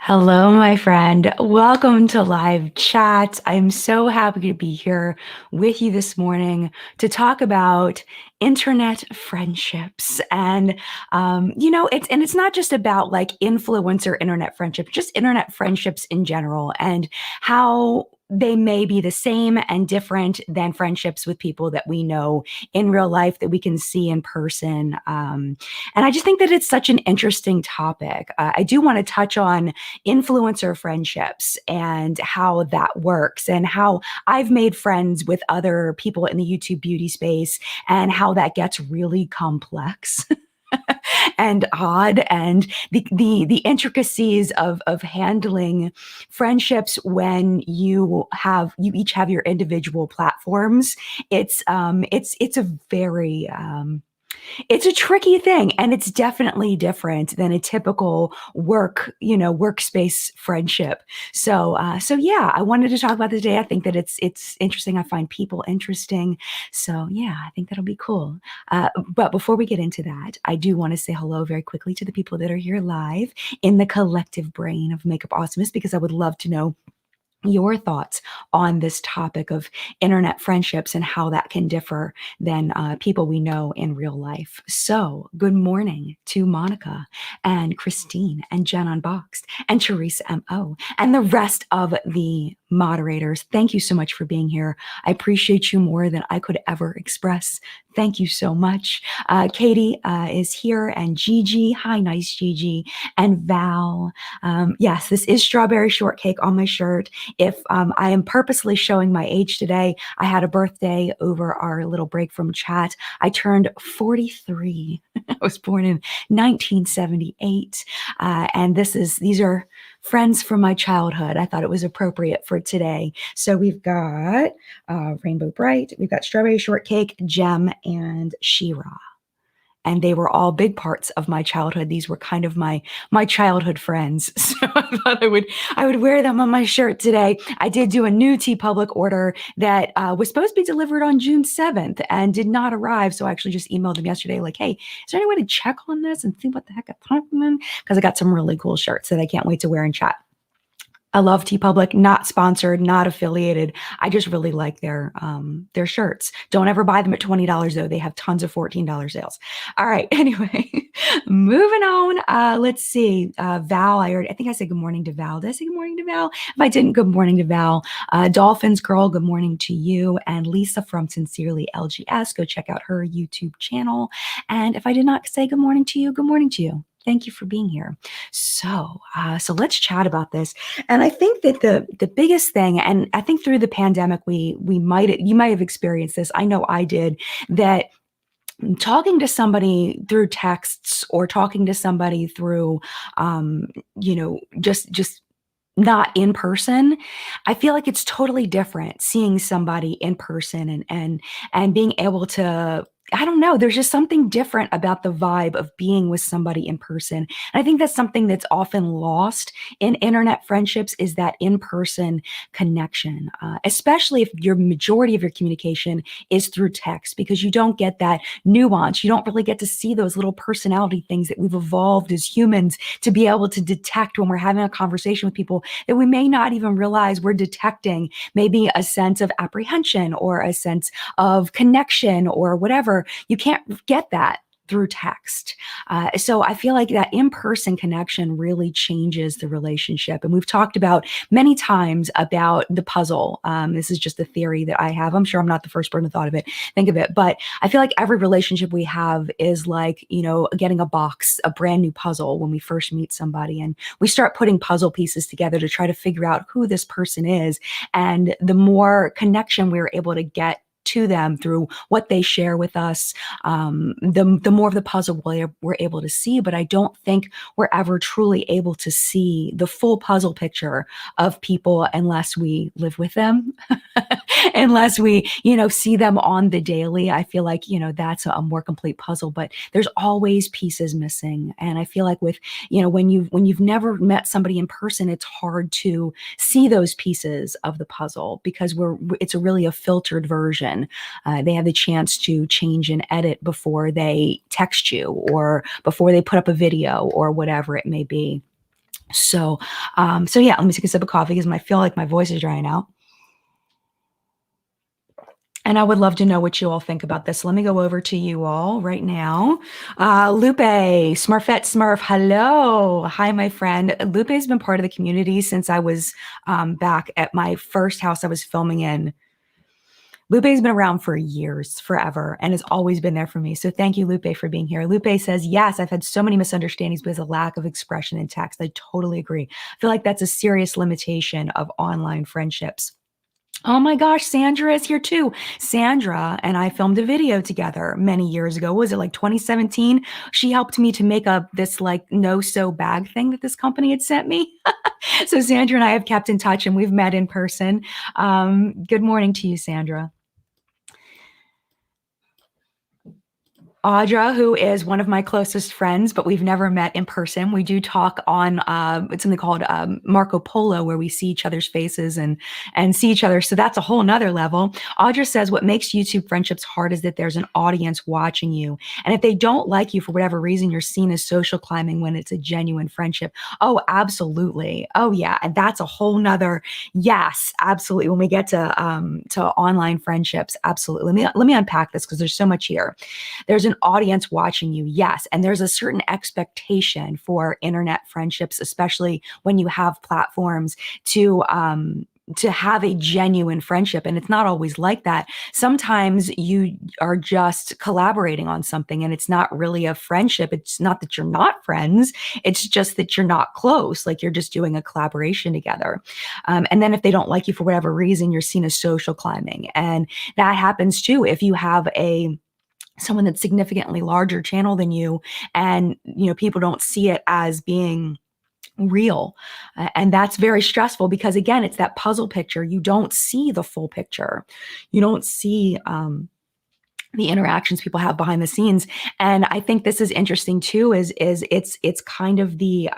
Hello, my friend. Welcome to Live Chat. I'm so happy to be here with you this morning to talk about internet friendships. It's not just about like influencer internet friendships, just internet friendships in general and how they may be the same and different than friendships with people that we know in real life that we can see in person. And I just think that it's such an interesting topic. I do want to touch on influencer friendships and how that works and how I've made friends with other people in the YouTube beauty space and how that gets really complex. And odd and the intricacies of handling friendships when you each have your individual platforms. It's a very it's a tricky thing, and it's definitely different than a typical workspace friendship. So yeah, I wanted to talk about this today. I think that it's interesting. I find people interesting. So yeah, I think that'll be cool. But before we get into that, I do want to say hello very quickly to the people that are here live in the collective brain of Makeup Awesomeness, because I would love to know your thoughts on this topic of internet friendships and how that can differ than people we know in real life. So, good morning to Monica and Christine and Jen Unboxed and Teresa MO and the rest of the moderators. Thank you so much for being here. I appreciate you more than I could ever express. Thank you so much. Katie is here, and Gigi. Hi, nice Gigi. And Val. Yes, this is strawberry shortcake on my shirt. If I am purposely showing my age today, I had a birthday over our little break from chat. I turned 43. I was born in 1978. And these are friends from my childhood. I thought it was appropriate for today. So we've got Rainbow Bright, we've got Strawberry Shortcake, Gem, and Shira. And they were all big parts of my childhood. These were kind of my childhood friends. So I thought I would wear them on my shirt today. I did do a new TeePublic order that was supposed to be delivered on June 7th and did not arrive. So I actually just emailed them yesterday like, hey, is there any way to check on this and see what the heck happened? Because I got some really cool shirts that I can't wait to wear in chat. I love TeePublic, not sponsored, not affiliated. I just really like their shirts. Don't ever buy them at $20 though. They have tons of $14 sales. All right. Anyway, moving on. Let's see. Val, I think I said good morning to Val. Did I say good morning to Val? If I didn't, good morning to Val. Dolphins Girl, good morning to you. And Lisa from Sincerely LGS, go check out her YouTube channel. And if I did not say good morning to you, good morning to you. Thank you for being here. So let's chat about this. And I think that the biggest thing, and I think through the pandemic, you might have experienced this. I know I did, that talking to somebody through texts or talking to somebody through, just not in person, I feel like it's totally different seeing somebody in person and being able to, I don't know, there's just something different about the vibe of being with somebody in person. And I think that's something that's often lost in internet friendships, is that in-person connection, especially if your majority of your communication is through text, because you don't get that nuance. You don't really get to see those little personality things that we've evolved as humans to be able to detect when we're having a conversation with people that we may not even realize we're detecting. Maybe a sense of apprehension or a sense of connection or whatever. You can't get that through text. So I feel like that in-person connection really changes the relationship. And we've talked about many times about the puzzle. This is just a theory that I have. I'm sure I'm not the first person to think of it, but I feel like every relationship we have is like, getting a brand new puzzle when we first meet somebody, and we start putting puzzle pieces together to try to figure out who this person is. And the more connection we're able to get to them through what they share with us, the more of the puzzle we're able to see. But I don't think we're ever truly able to see the full puzzle picture of people unless we live with them, unless we, see them on the daily. I feel like, that's a more complete puzzle, but there's always pieces missing. And I feel like with, when you've never met somebody in person, it's hard to see those pieces of the puzzle because it's really a filtered version. They have the chance to change and edit before they text you or before they put up a video or whatever it may be. So yeah, let me take a sip of coffee because I feel like my voice is drying out. And I would love to know what you all think about this. Let me go over to you all right now. Lupe, Smurfette Smurf, hello. Hi, my friend. Lupe has been part of the community since I was back at my first house I was filming in. Lupe's been around for years, forever, and has always been there for me. So thank you, Lupe, for being here. Lupe says, yes, I've had so many misunderstandings because of lack of expression in text. I totally agree. I feel like that's a serious limitation of online friendships. Oh my gosh, Sandra is here too. Sandra and I filmed a video together many years ago. Was it like 2017? She helped me to make up this like no-sew bag thing that this company had sent me. So Sandra and I have kept in touch and we've met in person. Good morning to you, Sandra. Audra, who is one of my closest friends, but we've never met in person. We do talk on it's something called Marco Polo, where we see each other's faces and see each other. So that's a whole nother level. Audra says what makes YouTube friendships hard is that there's an audience watching you, and if they don't like you for whatever reason, you're seen as social climbing when it's a genuine friendship. Oh, absolutely. Oh yeah, and that's a whole nother. Yes, absolutely. When we get to online friendships, absolutely. Let me unpack this because there's so much here. There's an audience watching you, yes, and there's a certain expectation for internet friendships, especially when you have platforms to have a genuine friendship. And it's not always like that. Sometimes you are just collaborating on something and it's not really a friendship. It's not that you're not friends. It's just that you're not close. Like you're just doing a collaboration together. And then if they don't like you for whatever reason, you're seen as social climbing. And that happens too if you have someone that's significantly larger channel than you, and people don't see it as being real. And that's very stressful because again, it's that puzzle picture. You don't see the full picture. You don't see the interactions people have behind the scenes. And I think this is interesting too, is it's kind of the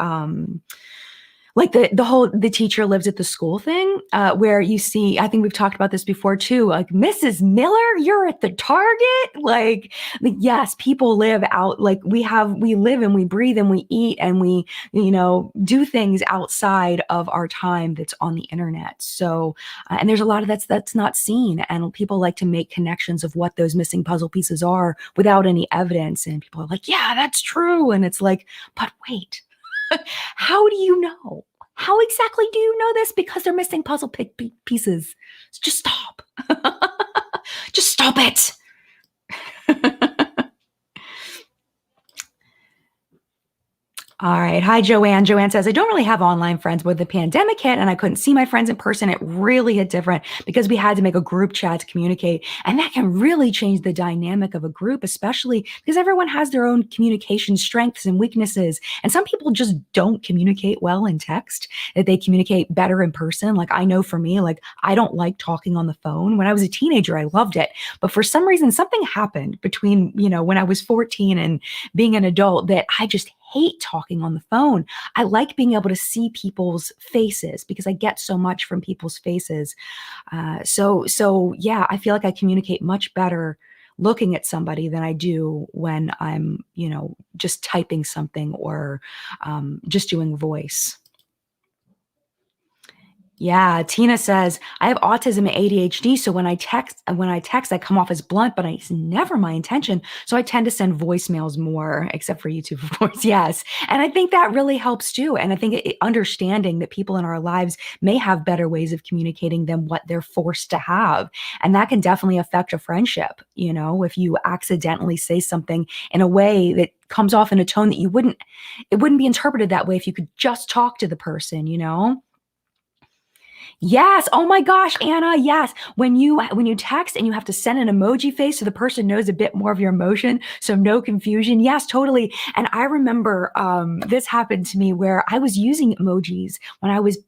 like the whole the teacher lives at the school thing, where you see, I think we've talked about this before too, like Mrs. Miller, you're at the Target. Like yes, people live out, like we live and we breathe and we eat and we do things outside of our time that's on the internet. So and there's a lot of that's not seen, and people like to make connections of what those missing puzzle pieces are without any evidence, and people are like, yeah, that's true, and it's like, but wait, how do you know? How exactly do you know this? Because they're missing puzzle pieces. Just stop. Just stop it. All right. Hi, Joanne. Joanne says, I don't really have online friends. When the pandemic hit and I couldn't see my friends in person, it really hit different because we had to make a group chat to communicate. And that can really change the dynamic of a group, especially because everyone has their own communication strengths and weaknesses. And some people just don't communicate well in text, that they communicate better in person. Like I know for me, like I don't like talking on the phone. When I was a teenager, I loved it. But for some reason, something happened between, when I was 14 and being an adult that I just hate talking on the phone. I like being able to see people's faces because I get so much from people's faces. So yeah, I feel like I communicate much better looking at somebody than I do when I'm, just typing something or just doing voice. Yeah, Tina says, I have autism and ADHD, so when I text, I come off as blunt, but it's never my intention. So I tend to send voicemails more, except for YouTube, of course. Yes. And I think that really helps too. And I think understanding that people in our lives may have better ways of communicating than what they're forced to have. And that can definitely affect a friendship, if you accidentally say something in a way that comes off in a tone that it wouldn't be interpreted that way if you could just talk to the person. Yes. Oh my gosh, Anna. Yes. When you text and you have to send an emoji face so the person knows a bit more of your emotion, so no confusion. Yes, totally. And I remember this happened to me where I was using emojis when I was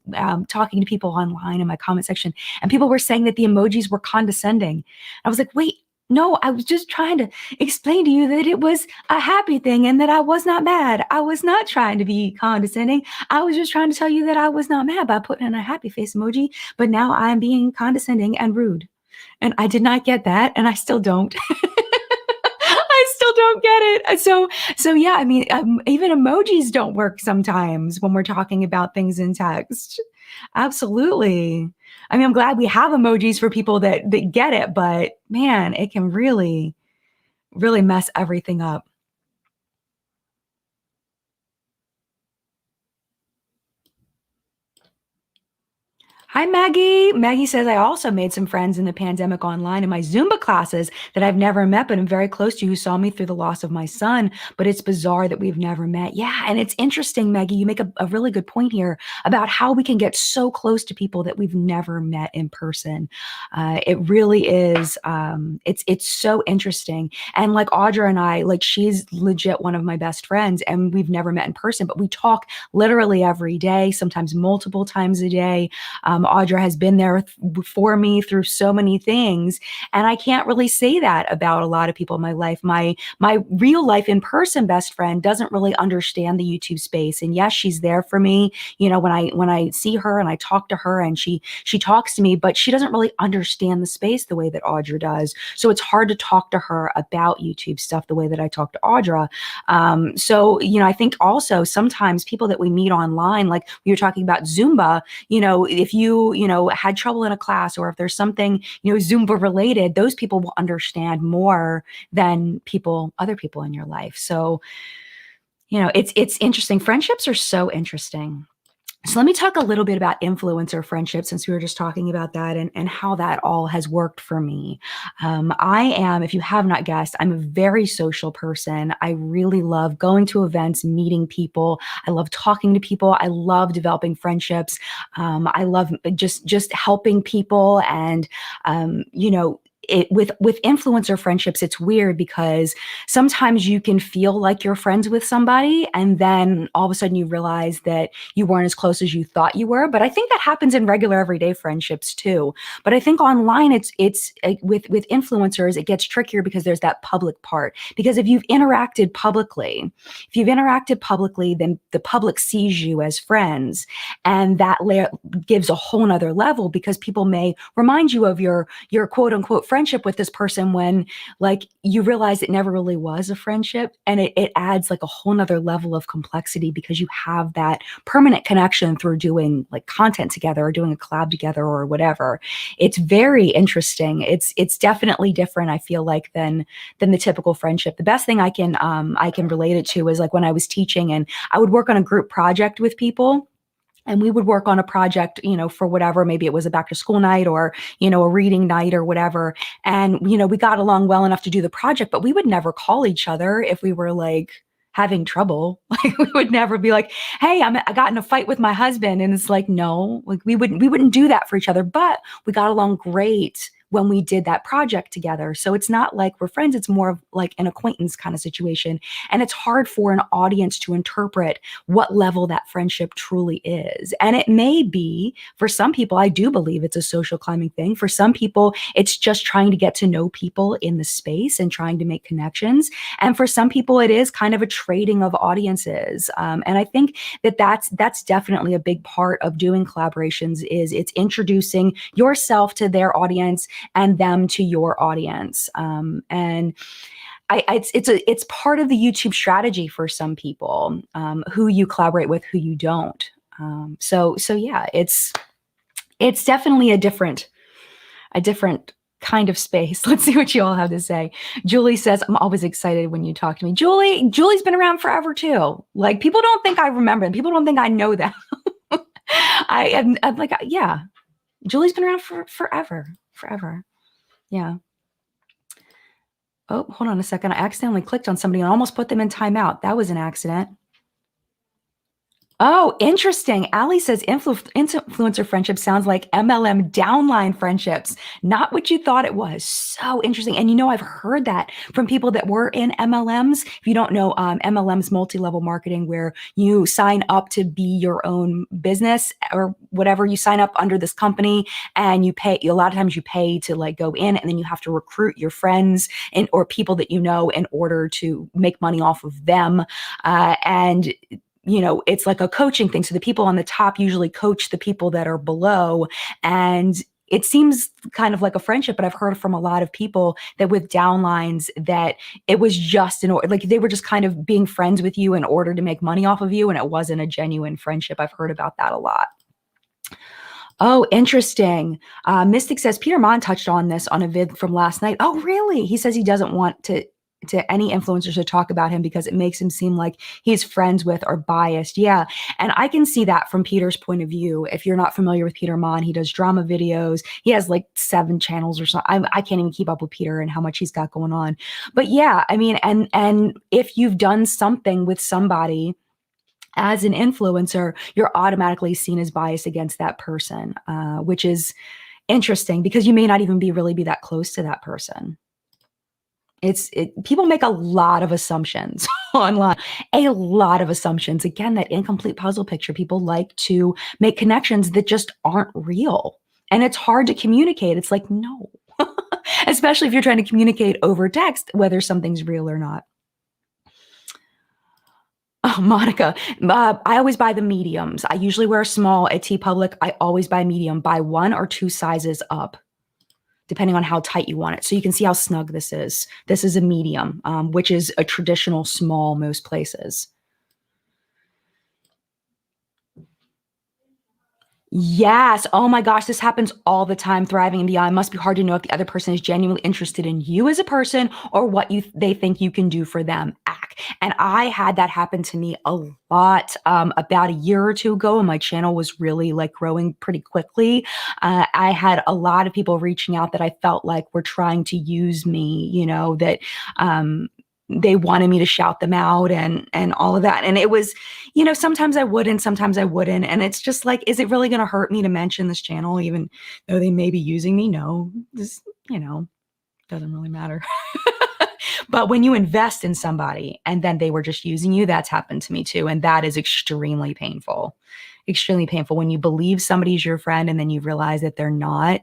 talking to people online in my comment section, and people were saying that the emojis were condescending. I was like, wait. No, I was just trying to explain to you that it was a happy thing and that I was not mad. I was not trying to be condescending. I was just trying to tell you that I was not mad by putting in a happy face emoji, but now I'm being condescending and rude. And I did not get that, and I still don't. I still don't get it. So yeah, I mean, even emojis don't work sometimes when we're talking about things in text. Absolutely. I mean, I'm glad we have emojis for people that get it, but man, it can really, really mess everything up. Hi, Maggie. Maggie says, I also made some friends in the pandemic online in my Zumba classes that I've never met, but I'm very close to, who saw me through the loss of my son. But it's bizarre that we've never met. Yeah. And it's interesting, Maggie, you make a really good point here about how we can get so close to people that we've never met in person. It really is. It's so interesting. And like Audra and I, like she's legit one of my best friends and we've never met in person, but we talk literally every day, sometimes multiple times a day. Audra has been there for me through so many things, and I can't really say that about a lot of people in my life. My real life in person best friend doesn't really understand the YouTube space, and yes, she's there for me. You know, when I see her and I talk to her, and she talks to me, but she doesn't really understand the space the way that Audra does. So it's hard to talk to her about YouTube stuff the way that I talk to Audra. So you know, I think also sometimes people that we meet online, like we were talking about Zumba, you know, if you know, had trouble in a class or if there's something, you know, Zumba related, those people will understand more than other people in your life. So, you know, it's interesting. Friendships are so interesting. So let me talk a little bit about influencer friendships, since we were just talking about that and how that all has worked for me. I am, if you have not guessed, I'm a very social person. I really love going to events, meeting people. I love talking to people. I love developing friendships. I love just helping people. And, you know, with influencer friendships, it's weird because sometimes you can feel like you're friends with somebody and then all of a sudden you realize that you weren't as close as you thought you were. But I think that happens in regular everyday friendships too. But I think online it's with influencers, it gets trickier because there's that public part. Because if you've interacted publicly, then the public sees you as friends, and that gives a whole nother level, because people may remind you of your quote unquote friendship with this person when like you realize it never really was a friendship, and it adds like a whole nother level of complexity because you have that permanent connection through doing like content together or doing a collab together or whatever. It's very interesting. It's definitely different, I feel like, than the typical friendship. The best thing I can relate it to is like when I was teaching and I would work on a group project with people. And we would work on a project, you know, for whatever, maybe it was a back to school night or, you know, a reading night or whatever. And, you know, we got along well enough to do the project, but we would never call each other if we were like having trouble. Like we would never be like, hey, I got in a fight with my husband. And it's like, no, like we wouldn't do that for each other, but we got along great when we did that project together. So it's not like we're friends, it's more of like an acquaintance kind of situation. And it's hard for an audience to interpret what level that friendship truly is. And it may be, for some people, I do believe it's a social climbing thing. For some people, it's just trying to get to know people in the space and trying to make connections. And for some people, it is kind of a trading of audiences. And I think that's definitely a big part of doing collaborations, is it's introducing yourself to their audience and them to your audience. And it's part of the YouTube strategy for some people, who you collaborate with, who you don't. So yeah, it's definitely a different kind of space. Let's see what you all have to say. Julie says, I'm always excited when you talk to me. Julie's been around forever too. Like people don't think I remember them. People don't think I know them. I'm like, yeah, Julie's been around for forever. Yeah. Oh, hold on a second. I accidentally clicked on somebody and almost put them in timeout. That was an accident. Oh, interesting. Ali says influencer friendship sounds like MLM downline friendships, not what you thought it was. So interesting. And you know, I've heard that from people that were in MLMs. If you don't know, MLM's multi-level marketing, where you sign up to be your own business or whatever. You sign up under this company and you pay, a lot of times you pay to like go in, and then you have to recruit your friends or people that you know in order to make money off of them. And you know, it's like a coaching thing. So the people on the top usually coach the people that are below. And it seems kind of like a friendship, but I've heard from a lot of people that with downlines that it was just in order, like they were just kind of being friends with you in order to make money off of you, and it wasn't a genuine friendship. I've heard about that a lot. Oh, interesting. Mystic says Peter Mon touched on this on a vid from last night. Oh, really? He says he doesn't want to any influencers to talk about him because it makes him seem like he's friends with or biased. Yeah. And I can see that from Peter's point of view. If you're not familiar with Peter Mon, he does drama videos. He has like 7 channels or something. I can't even keep up with Peter and how much he's got going on. But yeah, I mean, and if you've done something with somebody as an influencer, you're automatically seen as biased against that person, which is interesting because you may not even really be that close to that person. People make a lot of assumptions online, a lot of assumptions. Again, that incomplete puzzle picture. People like to make connections that just aren't real. And it's hard to communicate. It's like, no, especially if you're trying to communicate over text, whether something's real or not. Oh, Monica, I always buy the mediums. I usually wear a small at T Public. I always buy medium, buy 1 or 2 sizes up, depending on how tight you want it. So you can see how snug this is. This is a medium, which is a traditional small most places. Yes. Oh my gosh, this happens all the time. Thriving and beyond. It must be hard to know if the other person is genuinely interested in you as a person or what they think you can do for them. And I had that happen to me a lot about a year or 2 ago, and my channel was really like growing pretty quickly. I had a lot of people reaching out that I felt like were trying to use me, that they wanted me to shout them out and all of that. And it was, sometimes I would and sometimes I wouldn't. And it's just like, is it really going to hurt me to mention this channel, even though they may be using me? No, this, doesn't really matter. But when you invest in somebody and then they were just using you, that's happened to me too. And that is extremely painful. Extremely painful when you believe somebody's your friend and then you realize that they're not.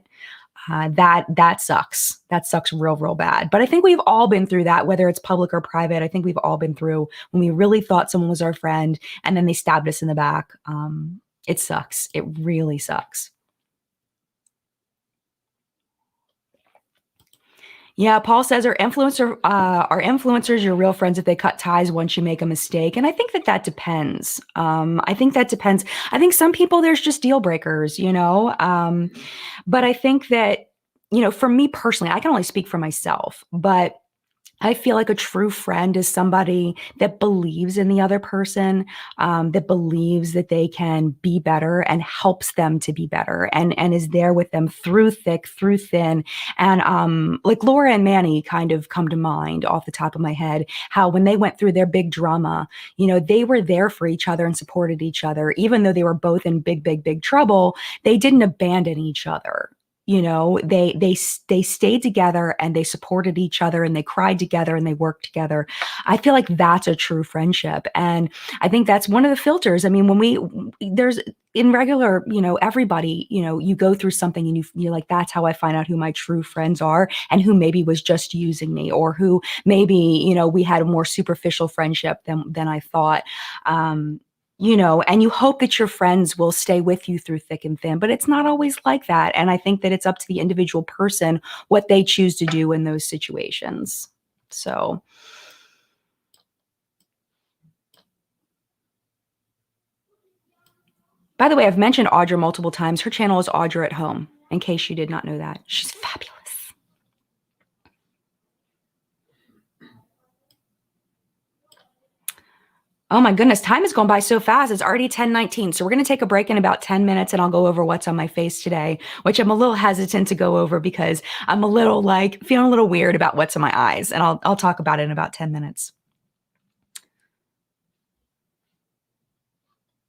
That sucks. That sucks real bad. But I think we've all been through that, whether it's public or private. I think we've all been through when we really thought someone was our friend and then they stabbed us in the back. It sucks. It really sucks. Yeah, Paul says, are influencers your real friends if they cut ties once you make a mistake? And I think that depends. I think that depends. I think some people, there's just deal breakers, but I think that, for me personally, I can only speak for myself, but I feel like a true friend is somebody that believes in the other person, that believes that they can be better and helps them to be better and is there with them through thick, through thin. And like Laura and Manny kind of come to mind off the top of my head, how when they went through their big drama, they were there for each other and supported each other. Even though they were both in big trouble, they didn't abandon each other. They stayed together and they supported each other and they cried together and they worked together. I feel like that's a true friendship. And I think that's one of the filters. I mean, there's in regular, everybody, you go through something and you're like, that's how I find out who my true friends are and who maybe was just using me or who maybe, we had a more superficial friendship than I thought. And you hope that your friends will stay with you through thick and thin, but it's not always like that. And I think that it's up to the individual person what they choose to do in those situations. So. By the way, I've mentioned Audra multiple times. Her channel is Audra at Home, in case you did not know that. She's fabulous. Oh my goodness, time has gone by so fast. It's already 10:19. So we're going to take a break in about 10 minutes and I'll go over what's on my face today, which I'm a little hesitant to go over because I'm a little feeling a little weird about what's on my eyes. And I'll talk about it in about 10 minutes.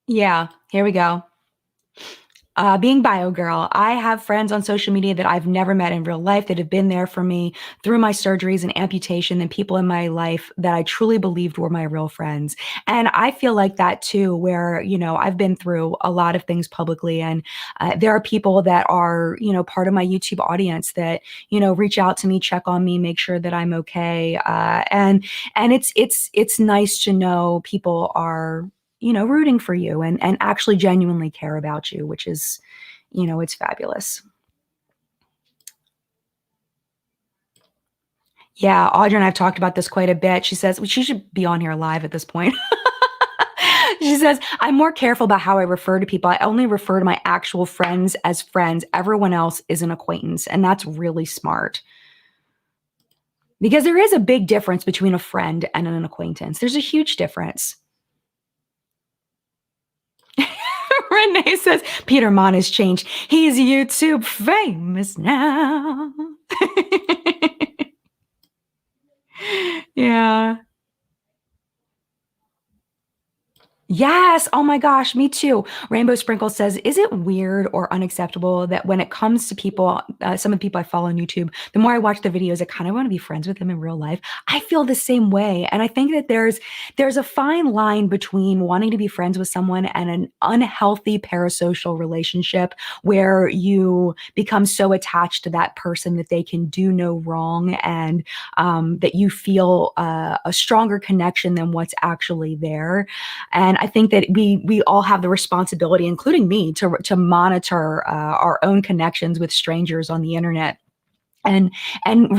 Yeah, here we go. Being Bio Girl, I have friends on social media that I've never met in real life that have been there for me through my surgeries and amputation and people in my life that I truly believed were my real friends. And I feel like that too, where, I've been through a lot of things publicly and there are people that are, part of my YouTube audience that, reach out to me, check on me, make sure that I'm okay. And it's nice to know people are rooting for you and actually genuinely care about you, which is, it's fabulous. Yeah, Audrey and I have talked about this quite a bit. She says, well, she should be on here live at this point. She says, I'm more careful about how I refer to people. I only refer to my actual friends as friends. Everyone else is an acquaintance. And that's really smart because there is a big difference between a friend and an acquaintance. There's a huge difference. Renee says, Peter Mon has changed. He's YouTube famous now. Yeah. Yes. Oh my gosh, me too. Rainbow Sprinkle says, is it weird or unacceptable that when it comes to people, some of the people I follow on YouTube, the more I watch the videos, I kind of want to be friends with them in real life. I feel the same way. And I think that there's a fine line between wanting to be friends with someone and an unhealthy parasocial relationship where you become so attached to that person that they can do no wrong and that you feel a stronger connection than what's actually there. And I think that we all have the responsibility, including me, to monitor our own connections with strangers on the internet and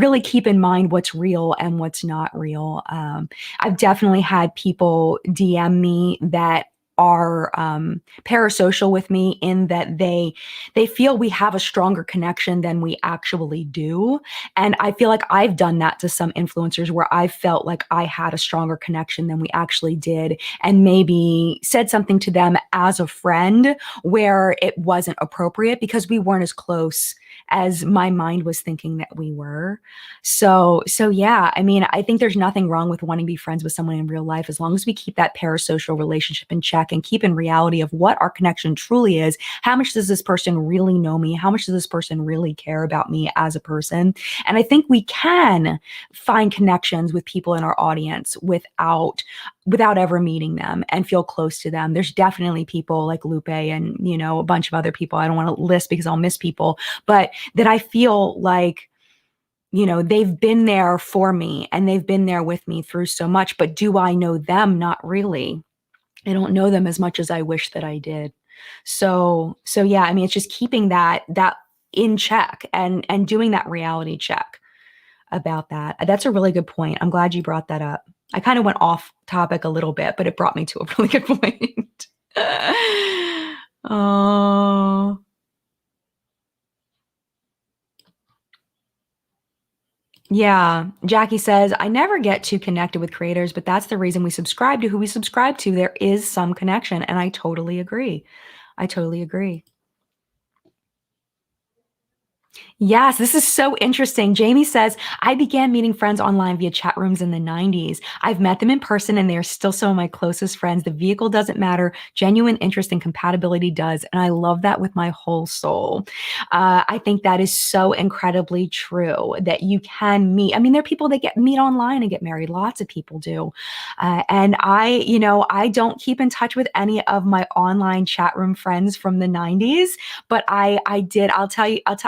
really keep in mind what's real and what's not real. I've definitely had people DM me that are parasocial with me in that they feel we have a stronger connection than we actually do. And I feel like I've done that to some influencers where I felt like I had a stronger connection than we actually did, and maybe said something to them as a friend where it wasn't appropriate because we weren't as close as my mind was thinking that we were. So yeah, I mean, I think there's nothing wrong with wanting to be friends with someone in real life as long as we keep that parasocial relationship in check and keep in reality of what our connection truly is. How much does this person really know me? How much does this person really care about me as a person? And I think we can find connections with people in our audience without ever meeting them and feel close to them. There's definitely people like Lupe and, a bunch of other people I don't want to list because I'll miss people, but that I feel like, they've been there for me and they've been there with me through so much. But do I know them? Not really. I don't know them as much as I wish that I did. So yeah, I mean, it's just keeping that in check and doing that reality check about that. That's a really good point. I'm glad you brought that up. I kind of went off topic a little bit, but it brought me to a really good point. Oh. Yeah. Jackie says, I never get too connected with creators, but that's the reason we subscribe to who we subscribe to. There is some connection. And I totally agree. I totally agree. Yes, this is so interesting. Jamie says, I began meeting friends online via chat rooms in the 90s. I've met them in person and they are still some of my closest friends. The vehicle doesn't matter. Genuine interest and compatibility does. And I love that with my whole soul. I think that is so incredibly true that you can meet. I mean, there are people that meet online and get married. Lots of people do. And I don't keep in touch with any of my online chat room friends from the 90s, but I did. I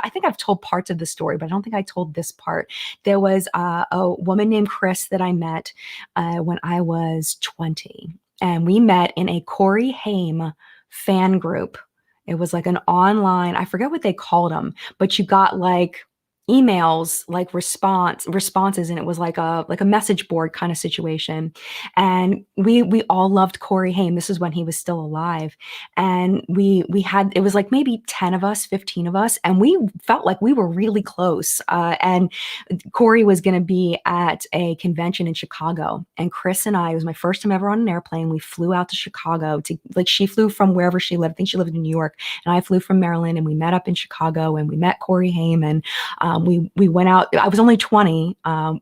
think I've told parts of the story, but I don't think I told this part. There was a woman named Chris that I met when I was 20, and we met in a Corey Haim fan group. It was like an online, I forget what they called them, but you got like emails, like responses, and it was like a message board kind of situation. And we all loved Corey Haim. This is when he was still alive, and we had, it was like maybe 10 of us, 15 of us, and we felt like we were really close. And Corey was going to be at a convention in Chicago, and Chris and I, it was my first time ever on an airplane. We flew out to Chicago to, like, she flew from wherever she lived. I think she lived in New York, and I flew from Maryland, and we met up in Chicago, and we met Corey Haim, and we went out. I was only 20.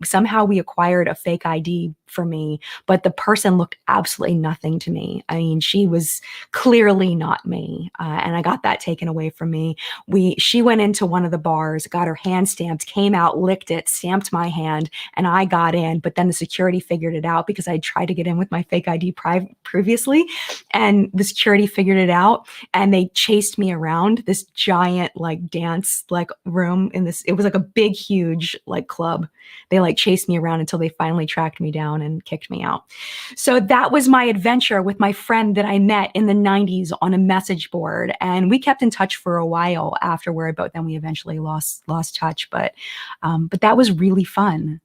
Somehow we acquired a fake ID for me, but the person looked absolutely nothing to me. I mean, she was clearly not me, and I got that taken away from me. She went into one of the bars, got her hand stamped, came out, licked it, stamped my hand, and I got in. But then the security figured it out because I tried to get in with my fake ID previously, and the security figured it out, and they chased me around this giant like dance like room in this. It was like a big, huge like club. They like chased me around until they finally tracked me down and kicked me out. So that was my adventure with my friend that I met in the 90s on a message board. And we kept in touch for a while afterward, but then we eventually lost touch. But that was really fun.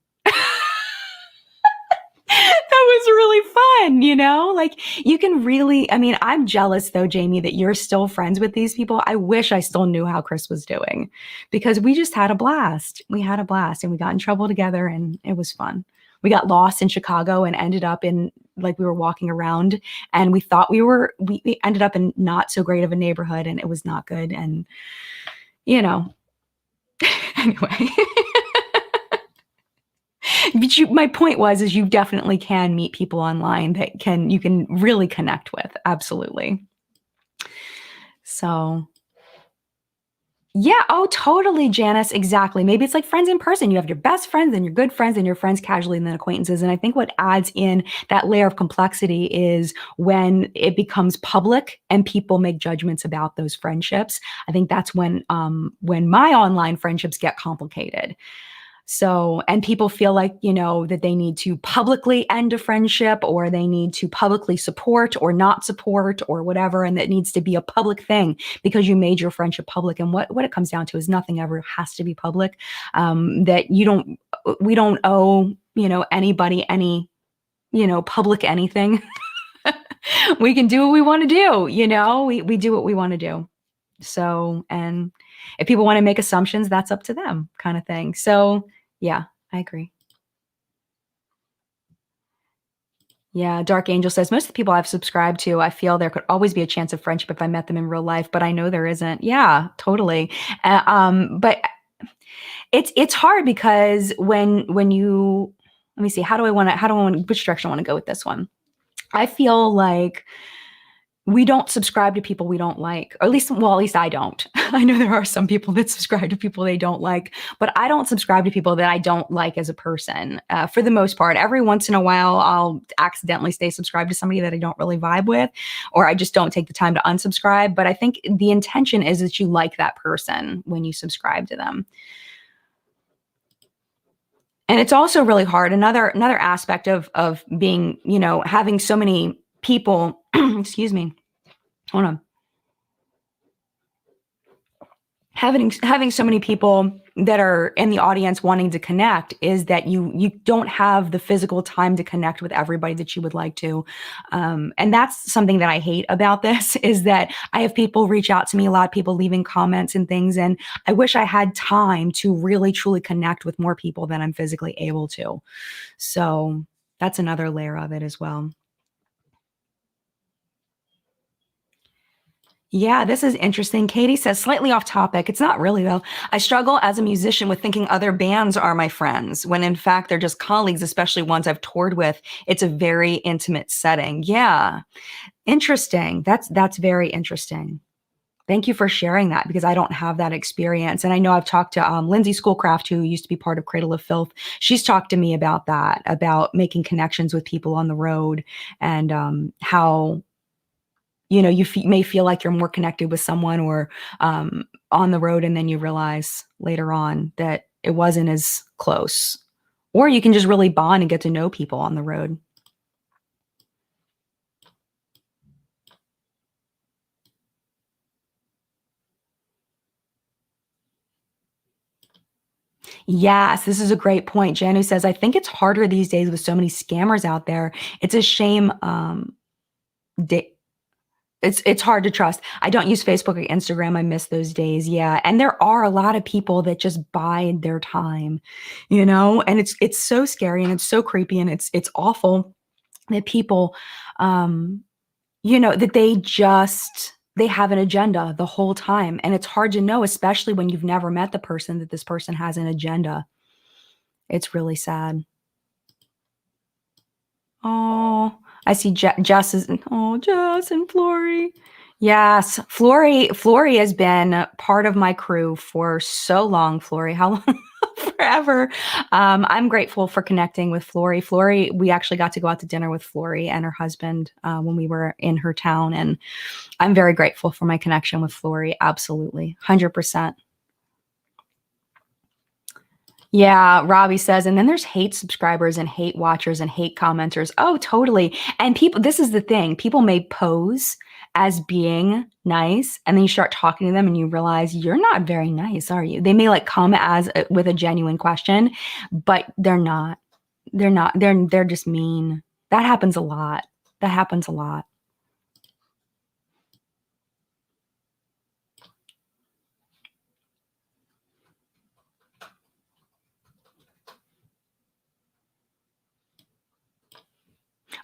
was really fun, like you can really, I mean, I'm jealous though, Jamie, that you're still friends with these people. I wish I still knew how Chris was doing because we just had a blast. We had a blast and we got in trouble together and it was fun. We got lost in Chicago and ended up in, like, we were walking around and we thought we ended up in not so great of a neighborhood and it was not good. And, anyway. But my point is you definitely can meet people online that you can really connect with. Absolutely. So yeah. Oh, totally, Janice. Exactly. Maybe it's like friends in person. You have your best friends and your good friends and your friends casually and then acquaintances. And I think what adds in that layer of complexity is when it becomes public and people make judgments about those friendships. I think that's when my online friendships get complicated. So, and people feel like, that they need to publicly end a friendship or they need to publicly support or not support or whatever. And that needs to be a public thing because you made your friendship public. And what it comes down to is nothing ever has to be public. That we don't owe, anybody any, public anything. We can do what we want to do. We do what we want to do. So, and if people want to make assumptions, that's up to them kind of thing. So yeah, I agree. Yeah, Dark Angel says, most of the people I've subscribed to, I feel there could always be a chance of friendship if I met them in real life, but I know there isn't. Yeah, totally. But it's hard because when you, let me see, which direction I want to go with this one? I feel like we don't subscribe to people we don't like, or at least I don't. I know there are some people that subscribe to people they don't like, but I don't subscribe to people that I don't like as a person. For the most part, every once in a while, I'll accidentally stay subscribed to somebody that I don't really vibe with, or I just don't take the time to unsubscribe. But I think the intention is that you like that person when you subscribe to them. And it's also really hard. Another aspect of being, having so many people, excuse me, hold on. Having so many people that are in the audience wanting to connect is that you don't have the physical time to connect with everybody that you would like to. And that's something that I hate about this is that I have people reach out to me, a lot of people leaving comments and things. And I wish I had time to really, truly connect with more people than I'm physically able to. So that's another layer of it as well. Yeah, this is interesting. Katie says, slightly off topic. It's not really, though. I struggle as a musician with thinking other bands are my friends, when in fact they're just colleagues, especially ones I've toured with. It's a very intimate setting. Yeah, interesting. That's very interesting. Thank you for sharing that because I don't have that experience. And I know I've talked to Lindsay Schoolcraft, who used to be part of Cradle of Filth. She's talked to me about that, about making connections with people on the road and how you may feel like you're more connected with someone or on the road, and then you realize later on that it wasn't as close. Or you can just really bond and get to know people on the road. Yes, this is a great point. Janu says, I think it's harder these days with so many scammers out there. It's a shame. It's hard to trust. I don't use Facebook or Instagram. I miss those days. Yeah. And there are a lot of people that just bide their time, and it's so scary and it's so creepy and it's awful that people, that they have an agenda the whole time. And it's hard to know, especially when you've never met the person, that this person has an agenda. It's really sad. Oh, I see Jess is, Jess and Flory. Yes, Flory has been part of my crew for so long, Flory. How long? Forever. I'm grateful for connecting with Flory. Flory, we actually got to go out to dinner with Flory and her husband when we were in her town. And I'm very grateful for my connection with Flory. Absolutely. 100%. Yeah, Robbie says, and then there's hate subscribers and hate watchers and hate commenters. Oh, totally. And this is the thing, people may pose as being nice, and then you start talking to them and you realize you're not very nice, are you? They may like come with a genuine question, but they're not. They're just mean. That happens a lot. That happens a lot.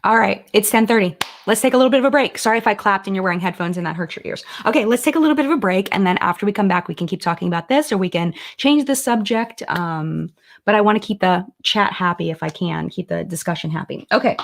All right, it's 10:30. Let's take a little bit of a break. Sorry if I clapped and you're wearing headphones and that hurts your ears. Okay, let's take a little bit of a break, and then after we come back, we can keep talking about this, or we can change the subject. But I want to keep the chat happy if I can, keep the discussion happy. Okay.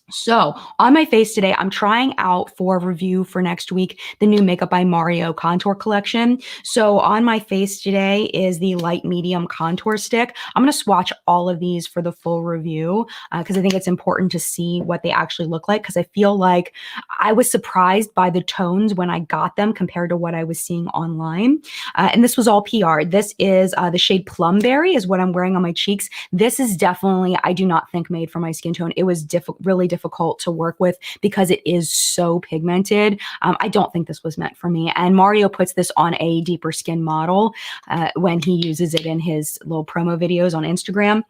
So on my face today, I'm trying out for review for next week, the new Makeup by Mario contour collection. So on my face today is the light medium contour stick. I'm going to swatch all of these for the full review because I think it's important to see what they actually look like, because I feel like I was surprised by the tones when I got them compared to what I was seeing online. And this was all PR. This is the shade Plumberry is what I'm wearing on my cheeks. This is definitely, I do not think, made for my skin tone. It was really difficult to work with because it is so pigmented. I don't think this was meant for me. And Mario puts this on a deeper skin model when he uses it in his little promo videos on Instagram.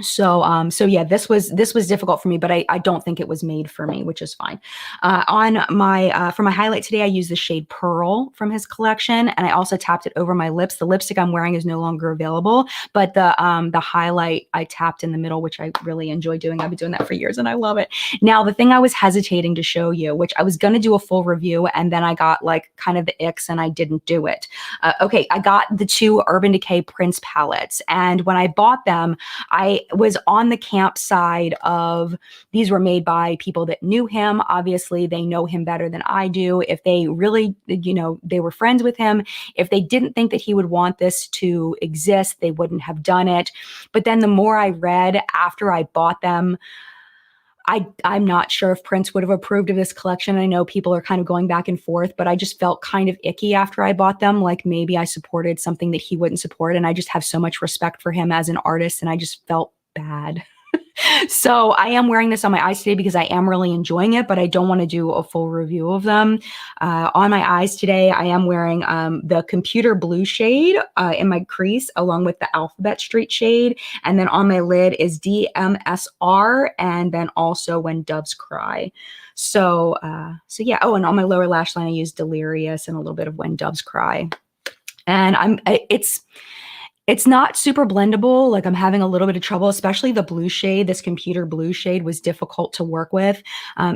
So yeah, this was difficult for me, but I don't think it was made for me, which is fine. On my for my highlight today, I used the shade Pearl from his collection, and I also tapped it over my lips. The lipstick I'm wearing is no longer available, but the highlight I tapped in the middle, which I really enjoy doing. I've been doing that for years, and I love it. Now, the thing I was hesitating to show you, which I was gonna do a full review, and then I got like kind of the icks, and I didn't do it. Okay, I got the two Urban Decay Prince palettes, and when I bought them, I was on the camp side of these were made by people that knew him. Obviously, they know him better than I do. If they really, they were friends with him, if they didn't think that he would want this to exist, they wouldn't have done it. But then the more I read after I bought them, I'm not sure if Prince would have approved of this collection. I know people are kind of going back and forth, but I just felt kind of icky after I bought them. Like maybe I supported something that he wouldn't support. And I just have so much respect for him as an artist, and I just felt bad. So I am wearing this on my eyes today because I am really enjoying it, but I don't want to do a full review of them. On my eyes today, I am wearing the Computer Blue shade in my crease, along with the Alphabet Street shade. And then on my lid is DMSR, and then also When Doves Cry. So yeah. Oh, and on my lower lash line, I use Delirious and a little bit of When Doves Cry. And it's not super blendable. Like I'm having a little bit of trouble, especially the blue shade. This Computer Blue shade was difficult to work with.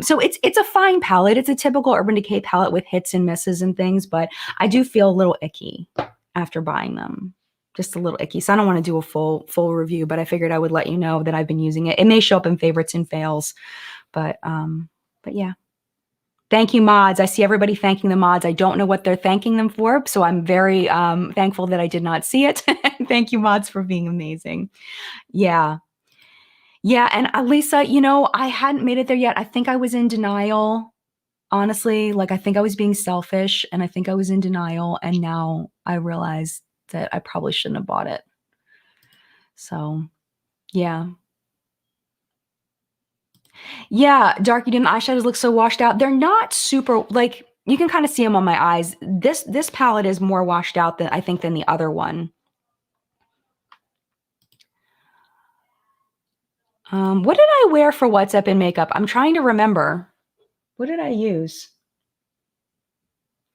So it's a fine palette. It's a typical Urban Decay palette with hits and misses and things, but I do feel a little icky after buying them. Just a little icky. So I don't want to do a full review, but I figured I would let you know that I've been using it. It may show up in favorites and fails, but yeah. Thank you, mods. I see everybody thanking the mods. I don't know what they're thanking them for, so I'm very thankful that I did not see it. Thank you, mods, for being amazing. Yeah. Yeah, and Lisa, I hadn't made it there yet. I think I was in denial, honestly. Like, I think I was being selfish, and I think I was in denial, and now I realize that I probably shouldn't have bought it. So, yeah. Yeah, dark Eden eyeshadows look so washed out. They're not super, like, you can kind of see them on my eyes. This palette is more washed out than I think than the other one. What did I wear for What's Up in Makeup? I'm trying to remember. What did I use?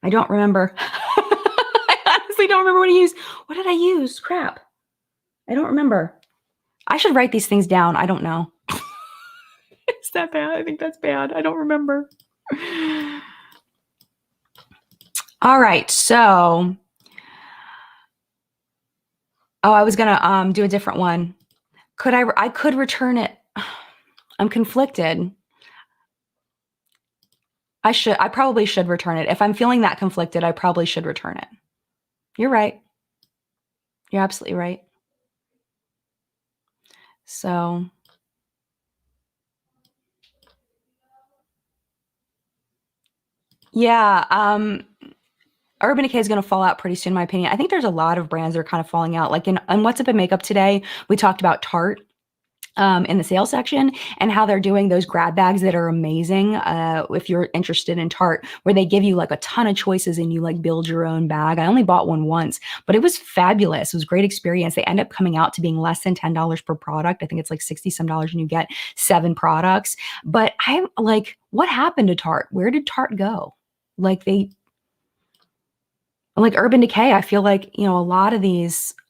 I don't remember. I honestly don't remember what I used. What did I use? Crap. I don't remember. I should write these things down. I don't know. Is that bad? I think that's bad. I don't remember. All right, so I was gonna do a different one. I could return it. I'm conflicted. I probably should return it. If I'm feeling that conflicted, I probably should return it. You're right. You're absolutely right. So yeah, Urban Decay is going to fall out pretty soon, in my opinion. I think there's a lot of brands that are kind of falling out. Like in What's Up in Makeup today, we talked about Tarte. in the sales section, and how they're doing those grab bags that are amazing. If you're interested in Tarte, where they give you like a ton of choices and you like build your own bag. I only bought one once, but it was fabulous. It was a great experience. They end up coming out to being less than $10 per product. I think it's like 60 some dollars and you get 7 products. But I'm like, what happened to Tarte? Where did Tarte go? Like like Urban Decay, I feel like,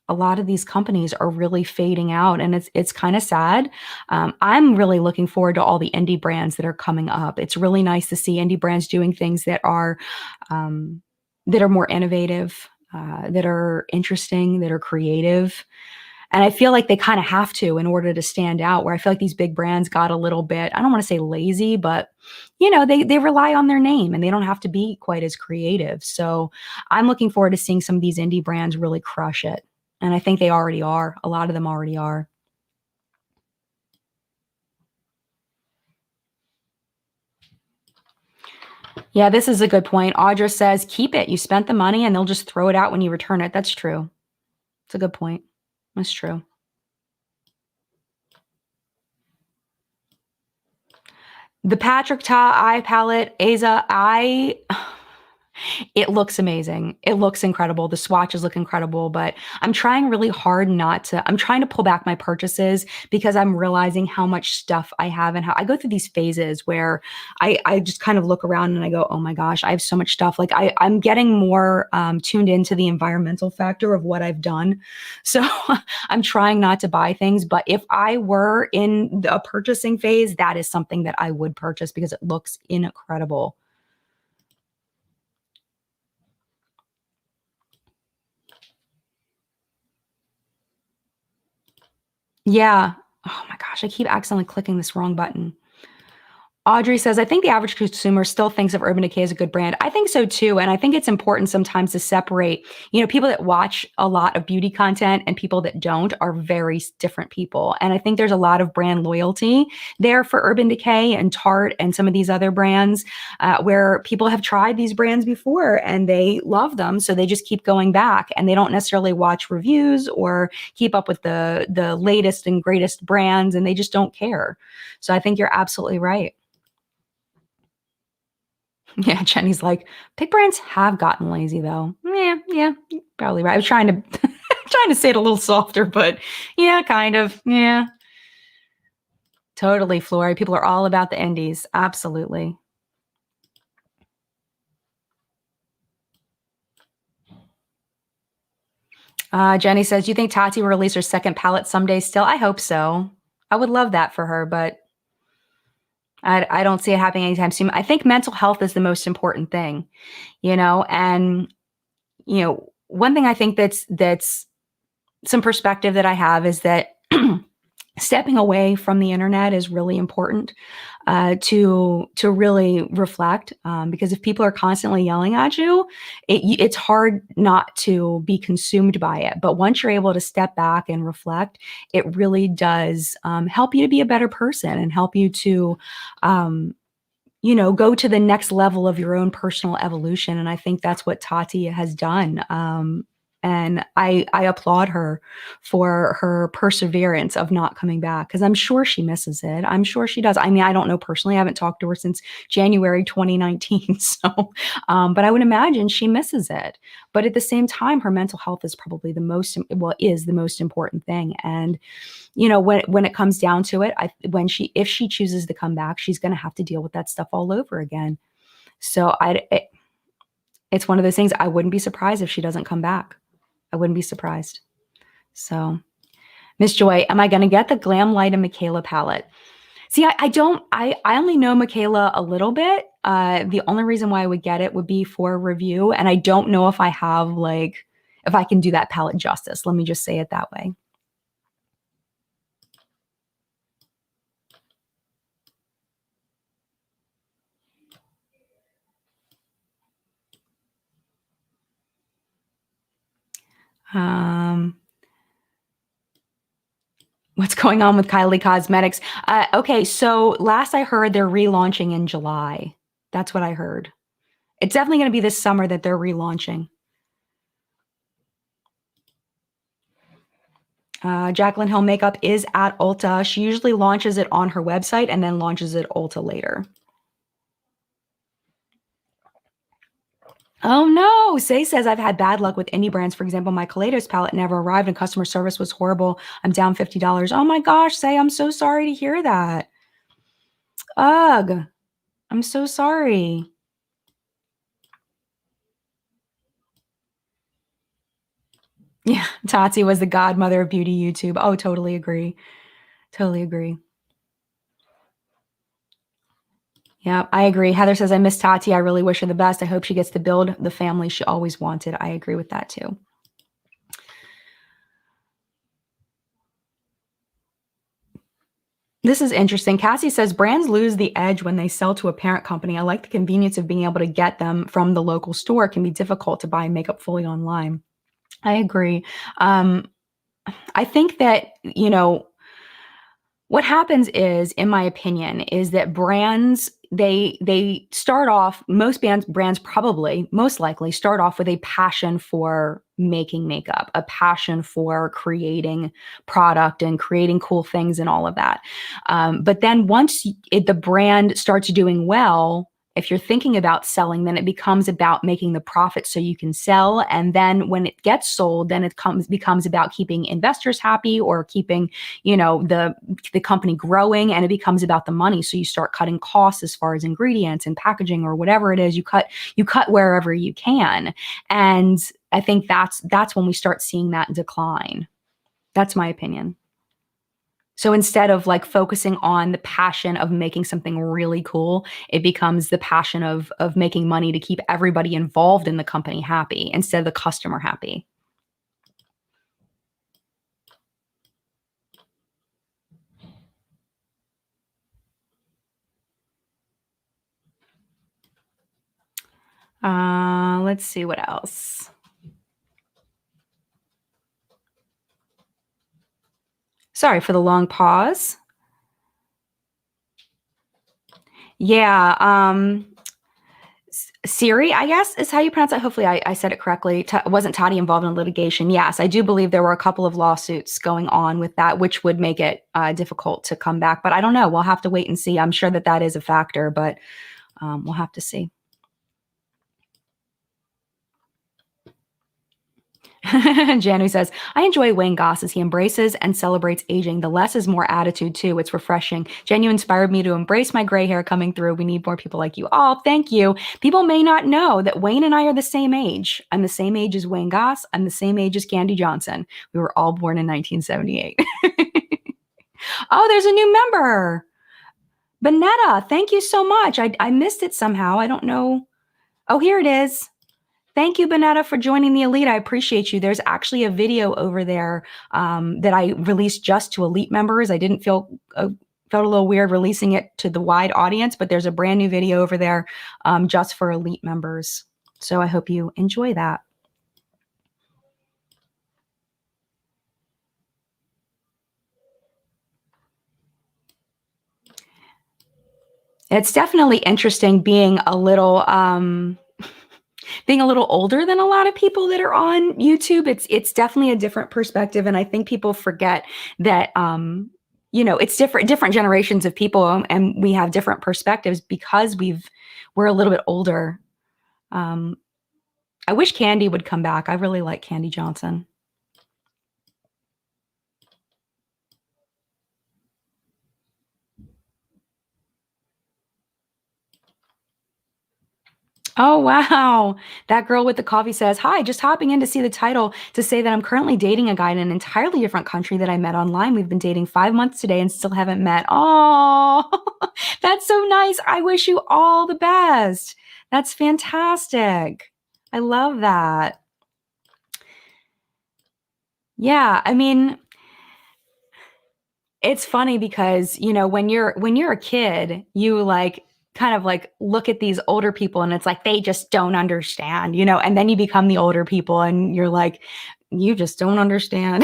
a lot of these companies are really fading out, and it's kind of sad. I'm really looking forward to all the indie brands that are coming up. It's really nice to see indie brands doing things um, that are more innovative, that are interesting, that are creative. And I feel like they kind of have to in order to stand out, where I feel like these big brands got a little bit, I don't want to say lazy, but they rely on their name and they don't have to be quite as creative. So I'm looking forward to seeing some of these indie brands really crush it. And I think they already are. A lot of them already are. Yeah, this is a good point. Audra says, keep it. You spent the money and they'll just throw it out when you return it. That's true. It's a good point. That's true. The Patrick Ta eye palette, Aza, it looks amazing. It looks incredible. The swatches look incredible, but I'm trying really hard not to. I'm trying to pull back my purchases because I'm realizing how much stuff I have and how I go through these phases where I just kind of look around and I go, oh my gosh, I have so much stuff. Like I'm getting more tuned into the environmental factor of what I've done. So I'm trying not to buy things. But if I were in a purchasing phase, that is something that I would purchase because it looks incredible. Yeah. Oh my gosh, I keep accidentally clicking this wrong button. Audrey says, I think the average consumer still thinks of Urban Decay as a good brand. I think so too. And I think it's important sometimes to separate, people that watch a lot of beauty content and people that don't are very different people. And I think there's a lot of brand loyalty there for Urban Decay and Tarte and some of these other brands where people have tried these brands before and they love them. So they just keep going back and they don't necessarily watch reviews or keep up with the latest and greatest brands, and they just don't care. So I think you're absolutely right. Yeah, Jenny's like, pig brands have gotten lazy though. Yeah, yeah, probably right. I was trying to trying to say it a little softer, but yeah, kind of. Yeah, totally, Flory. People are all about the indies. Absolutely. Jenny says, do you think Tati will release her second palette someday still? I hope so. I would love that for her, but I don't see it happening anytime soon. I think mental health is the most important thing, and one thing I think that's some perspective that I have is that stepping away from the internet is really important to really reflect because if people are constantly yelling at you, it's hard not to be consumed by it. But once you're able to step back and reflect, it really does help you to be a better person and help you to go to the next level of your own personal evolution. And I think that's what Tati has done. And I applaud her for her perseverance of not coming back because I'm sure she misses it. I'm sure she does. I mean, I don't know personally. I haven't talked to her since January 2019. So, but I would imagine she misses it. But at the same time, her mental health is probably is the most important thing. And when it comes down to it, if she chooses to come back, she's going to have to deal with that stuff all over again. So it's one of those things. I wouldn't be surprised if she doesn't come back. I wouldn't be surprised. So, Miss Joy, am I going to get the Glam Light and Michaela palette? See, I don't. I only know Michaela a little bit. The only reason why I would get it would be for a review, and I don't know if I have if I can do that palette justice. Let me just say it that way. What's going on with Kylie Cosmetics? Okay, so last I heard, they're relaunching in July. That's what I heard. It's definitely going to be this summer that they're relaunching. Jaclyn Hill Makeup is at Ulta. She usually launches it on her website and then launches it Ulta later. Oh no, Say says I've had bad luck with indie brands. For example, my Kaleidos palette never arrived and customer service was horrible. I'm down $50. Oh my gosh, Say, I'm so sorry to hear that. Ugh, I'm so sorry. Yeah, Tati was the godmother of beauty YouTube. Oh, totally agree. Totally agree. Yeah, I agree. Heather says, I miss Tati. I really wish her the best. I hope she gets to build the family she always wanted. I agree with that too. This is interesting. Cassie says brands lose the edge when they sell to a parent company. I like the convenience of being able to get them from the local store. It can be difficult to buy makeup fully online. I agree. I think that, what happens is, in my opinion, is that brands they start off, most brands probably most likely start off with a passion for making makeup, a passion for creating product and creating cool things and all of that. But then once the brand starts doing well, if you're thinking about selling, then it becomes about making the profit so you can sell. And then when it gets sold, then it becomes about keeping investors happy or keeping, the company growing, and it becomes about the money. So you start cutting costs as far as ingredients and packaging or whatever it is. You cut wherever you can. And I think that's when we start seeing that decline. That's my opinion. So instead of like focusing on the passion of making something really cool, it becomes the passion of making money to keep everybody involved in the company happy instead of the customer happy. Let's see what else. Sorry for the long pause. Yeah, Siri, I guess is how you pronounce it. Hopefully I said it correctly. Wasn't Tati involved in litigation? Yes, I do believe there were a couple of lawsuits going on with that, which would make it difficult to come back. But I don't know. We'll have to wait and see. I'm sure that is a factor, but we'll have to see. Janu says, I enjoy Wayne Goss as he embraces and celebrates aging. The less is more attitude, too. It's refreshing. Jen, you inspired me to embrace my gray hair coming through. We need more people like you. Oh, thank you. People may not know that Wayne and I are the same age. I'm the same age as Wayne Goss. I'm the same age as Candy Johnson. We were all born in 1978. Oh, there's a new member. Bonetta, thank you so much. I missed it somehow. I don't know. Oh, here it is. Thank you, Bonetta, for joining the Elite. I appreciate you. There's actually a video over there that I released just to Elite members. I didn't felt a little weird releasing it to the wide audience, but there's a brand new video over there just for Elite members. So I hope you enjoy that. It's definitely interesting being a little older than a lot of people that are on YouTube. It's definitely a different perspective. And I think people forget that, it's different generations of people, and we have different perspectives because we're a little bit older. I wish Candy would come back. I really like Candy Johnson. Oh, wow. That girl with the coffee says, hi, just hopping in to see the title to say that I'm currently dating a guy in an entirely different country that I met online. We've been dating 5 months today and still haven't met. Oh, that's so nice. I wish you all the best. That's fantastic. I love that. Yeah, I mean, it's funny because, when you're a kid, you like kind of like look at these older people and it's like they just don't understand, and then you become the older people and you're like, you just don't understand.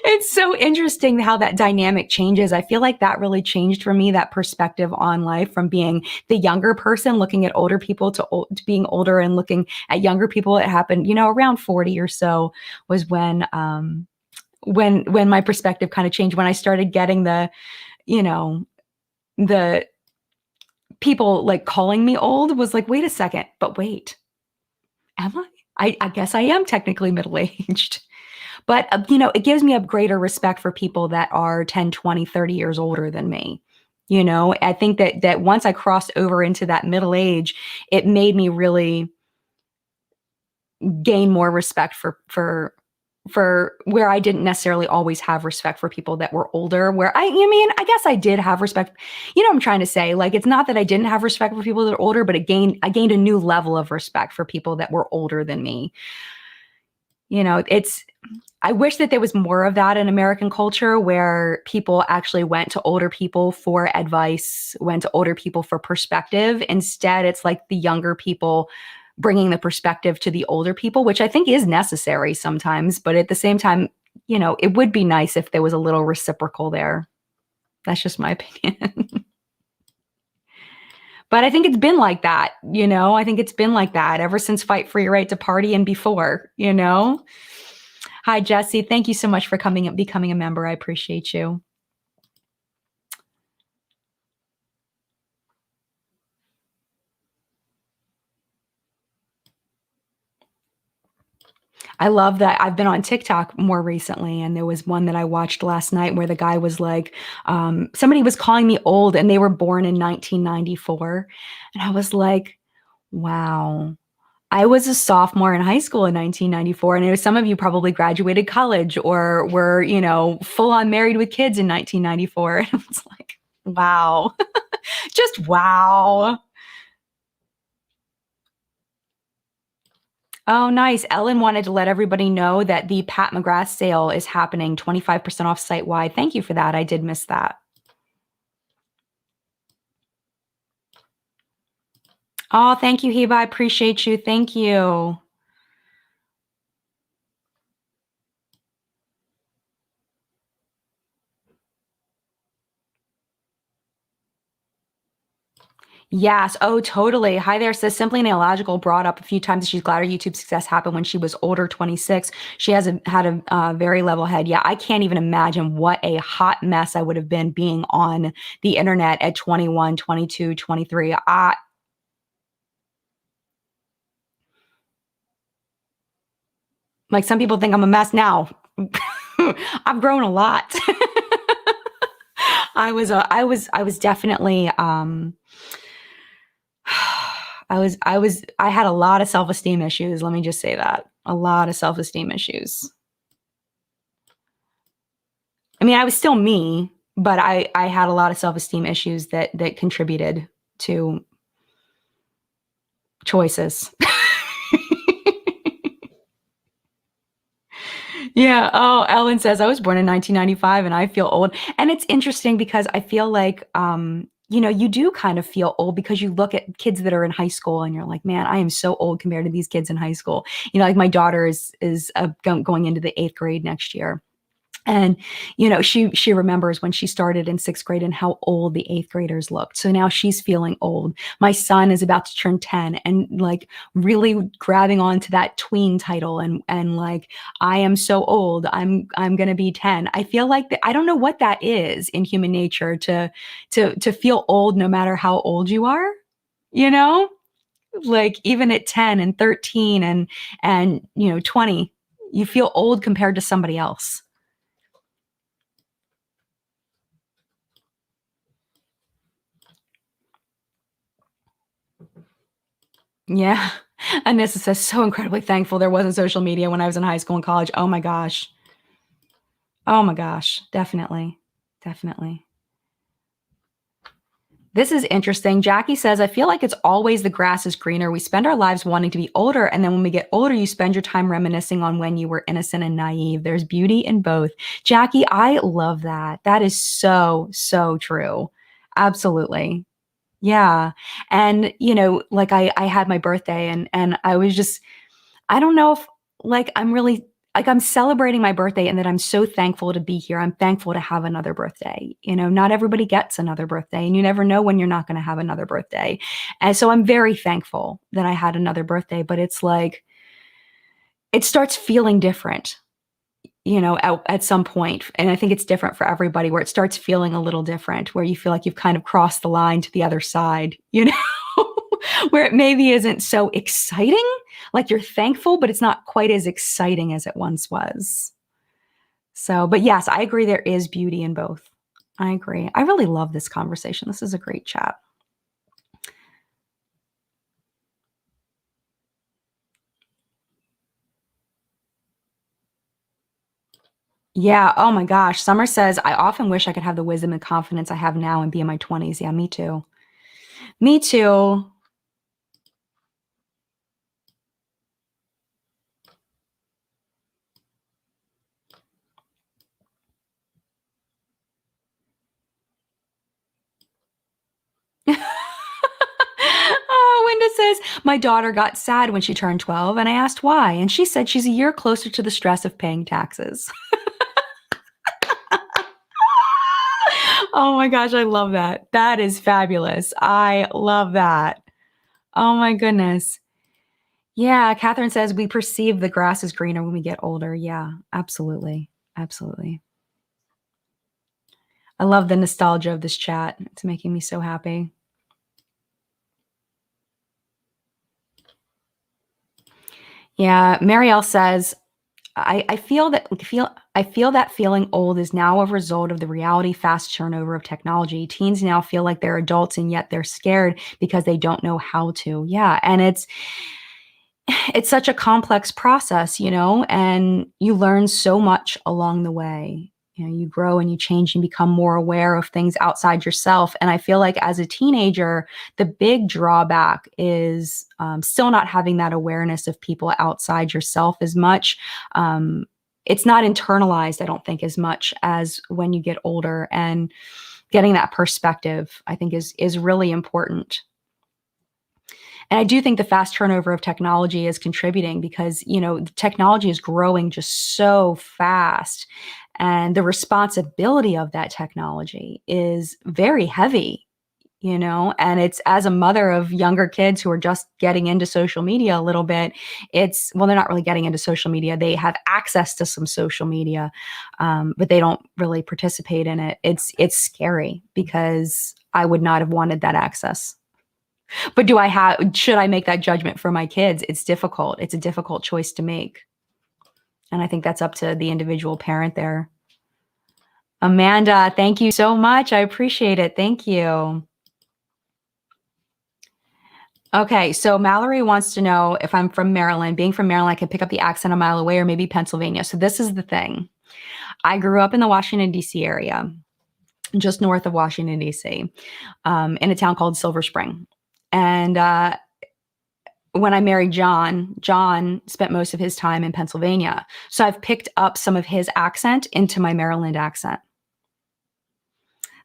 It's so so interesting how that dynamic changes. I feel like that really changed for me, that perspective on life from being the younger person looking at older people to being older and looking at younger people. It happened, around 40 or so was when my perspective kind of changed, when I started getting you know, the people like calling me old was like, wait a second, but wait, am I? I guess I am technically middle-aged. But, it gives me a greater respect for people that are 10, 20, 30 years older than me. I think that once I crossed over into that middle age, it made me really gain more respect for where I didn't necessarily always have respect for people that were older, where I guess I did have respect. You know what I'm trying to say? Like, it's not that I didn't have respect for people that are older, but I gained a new level of respect for people that were older than me. I wish that there was more of that in American culture where people actually went to older people for advice, went to older people for perspective. Instead, it's like the younger people bringing the perspective to the older people, which I think is necessary sometimes. But at the same time, it would be nice if there was a little reciprocal there. That's just my opinion. But I think it's been like that, I think it's been like that ever since Fight for Your Right to Party and before. Hi, Jesse. Thank you so much for coming and becoming a member. I appreciate you. I love that. I've been on TikTok more recently, and there was one that I watched last night where the guy was like, somebody was calling me old and they were born in 1994. And I was like, wow. I was a sophomore in high school in 1994, and some of you probably graduated college or were, full on married with kids in 1994. And it was like, wow, just wow. Oh, nice. Ellen wanted to let everybody know that the Pat McGrath sale is happening, 25% off site wide. Thank you for that. I did miss that. Oh, thank you, Heba. I appreciate you. Thank you. Yes. Oh, totally. Hi there. Says Simply Nailogical brought up a few times that she's glad her YouTube success happened when she was older, 26. She had a very level head. Yeah, I can't even imagine what a hot mess I would have been being on the internet at 21, 22, 23. Like, some people think I'm a mess now. I've grown a lot. I was definitely I had a lot of self-esteem issues. Let me just say that. A lot of self-esteem issues. I mean, I was still me, but I had a lot of self-esteem issues that contributed to choices. Yeah. Oh, Ellen says I was born in 1995 and I feel old. And it's interesting because I feel like you do kind of feel old because you look at kids that are in high school and you're like, man, I am so old compared to these kids in high school. Like my daughter is going into the 8th grade next year. And, she remembers when she started in 6th grade and how old the 8th graders looked. So now she's feeling old. My son is about to turn 10 and like really grabbing onto that tween title and like, I am so old. I'm going to be 10. I feel like I don't know what that is in human nature to feel old no matter how old you are, you know? Like even at 10 and 13 and 20, you feel old compared to somebody else. Yeah. Anissa says, so incredibly thankful there wasn't social media when I was in high school and college. Oh my gosh. Oh my gosh. Definitely. Definitely. This is interesting. Jackie says, I feel like it's always the grass is greener. We spend our lives wanting to be older. And then when we get older, you spend your time reminiscing on when you were innocent and naive. There's beauty in both. Jackie, I love that. That is so, so true. Absolutely. Yeah. And, like I had my birthday and I was just, I don't know if like I'm really like I'm celebrating my birthday and that I'm so thankful to be here. I'm thankful to have another birthday. You know, not everybody gets another birthday and you never know when you're not going to have another birthday. And so I'm very thankful that I had another birthday, but it's like it starts feeling different, you know, at some point. And I think it's different for everybody where it starts feeling a little different, where you feel like you've kind of crossed the line to the other side, you know, where it maybe isn't so exciting. Like you're thankful, but it's not quite as exciting as it once was. So, but yes, I agree there is beauty in both. I agree. I really love this conversation. This is a great chat. Yeah. Oh my gosh. Summer says, I often wish I could have the wisdom and confidence I have now and be in my 20s. Yeah, me too. Me too. Oh, Linda says, my daughter got sad when she turned 12, and I asked why. And she said she's a year closer to the stress of paying taxes. Oh my gosh, I love that. That is fabulous. I love that. Oh my goodness. Yeah, Catherine says we perceive the grass is greener when we get older. Yeah, absolutely. Absolutely. I love the nostalgia of this chat. It's making me so happy. Yeah, Marielle says, I feel that feeling old is now a result of the reality fast turnover of technology. Teens now feel like they're adults and yet they're scared because they don't know how to. Yeah, and it's such a complex process, you know, and you learn so much along the way. You know, you grow and you change and become more aware of things outside yourself. And I feel like as a teenager, the big drawback is still not having that awareness of people outside yourself as much. It's not internalized, I don't think, as much as when you get older. And getting that perspective, I think, is really important. And I do think the fast turnover of technology is contributing because, you know, technology is growing just so fast. And the responsibility of that technology is very heavy, you know, and it's as a mother of younger kids who are just getting into social media a little bit, well, they're not really getting into social media. They have access to some social media, but they don't really participate in it. It's scary because I would not have wanted that access. But should I make that judgment for my kids? It's difficult. It's a difficult choice to make. And I think that's up to the individual parent there. Amanda, thank you so much. I appreciate it. Thank you. Okay, so Mallory wants to know if I'm from Maryland. Being from Maryland, I can pick up the accent a mile away or maybe Pennsylvania. So this is the thing. I grew up in the Washington, D.C. area, just north of Washington, D.C., in a town called Silver Spring. And when I married John, John spent most of his time in Pennsylvania. So I've picked up some of his accent into my Maryland accent.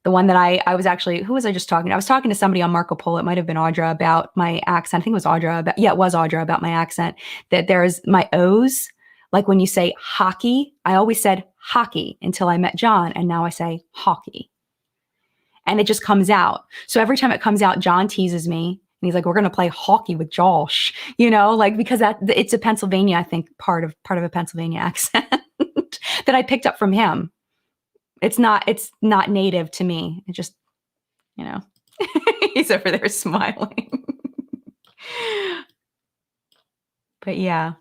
The one that I was actually, who was I just talking to? I was talking to somebody on Marco Polo. It might have been Audra about my accent. I think it was Audra. It was Audra about my accent. That there's my O's. Like when you say hockey, I always said hockey until I met John. And now I say hockey. And it just comes out. So every time it comes out, John teases me. And he's like, we're going to play hockey with Josh, you know, like, because it's a Pennsylvania, I think, part of a Pennsylvania accent that I picked up from him. It's not native to me. It just, you know, he's over there smiling. But yeah.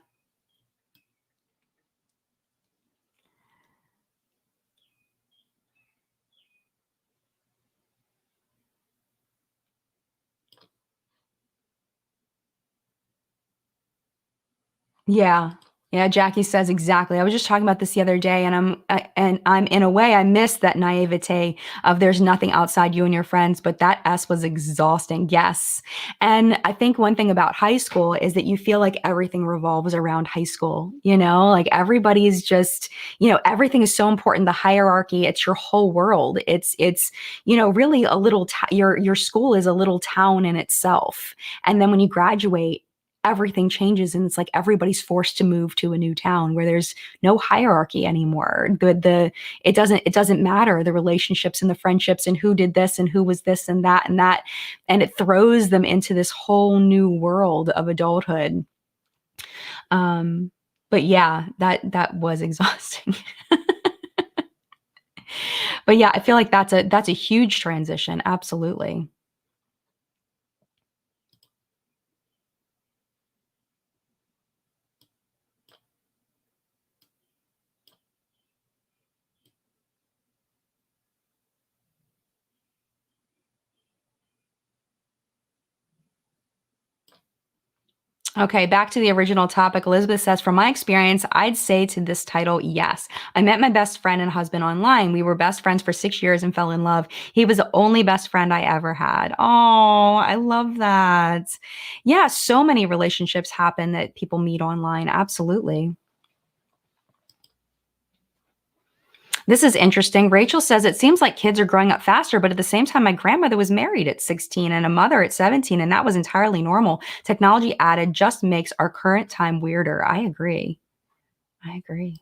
Yeah. Yeah, Jackie says exactly. I was just talking about this the other day, and I'm in a way I miss that naivete of there's nothing outside you and your friends, but that S was exhausting. Yes. And I think one thing about high school is that you feel like everything revolves around high school, you know, like everybody's just, you know, everything is so important. The hierarchy, it's your whole world. It's, you know, really your school is a little town in itself. And then when you graduate, everything changes, and it's like everybody's forced to move to a new town where there's no hierarchy anymore. It doesn't matter the relationships and the friendships and who did this and who was this and that, and it throws them into this whole new world of adulthood. But yeah, that was exhausting. But yeah, I feel like that's a huge transition. Absolutely. Okay, back to the original topic. Elizabeth says, from my experience, I'd say to this title, yes. I met my best friend and husband online. We were best friends for 6 years and fell in love. He was the only best friend I ever had. Oh, I love that. Yeah, so many relationships happen that people meet online. Absolutely. This is interesting. Rachel says, it seems like kids are growing up faster, but at the same time, my grandmother was married at 16 and a mother at 17, and that was entirely normal. Technology added just makes our current time weirder. I agree. I agree.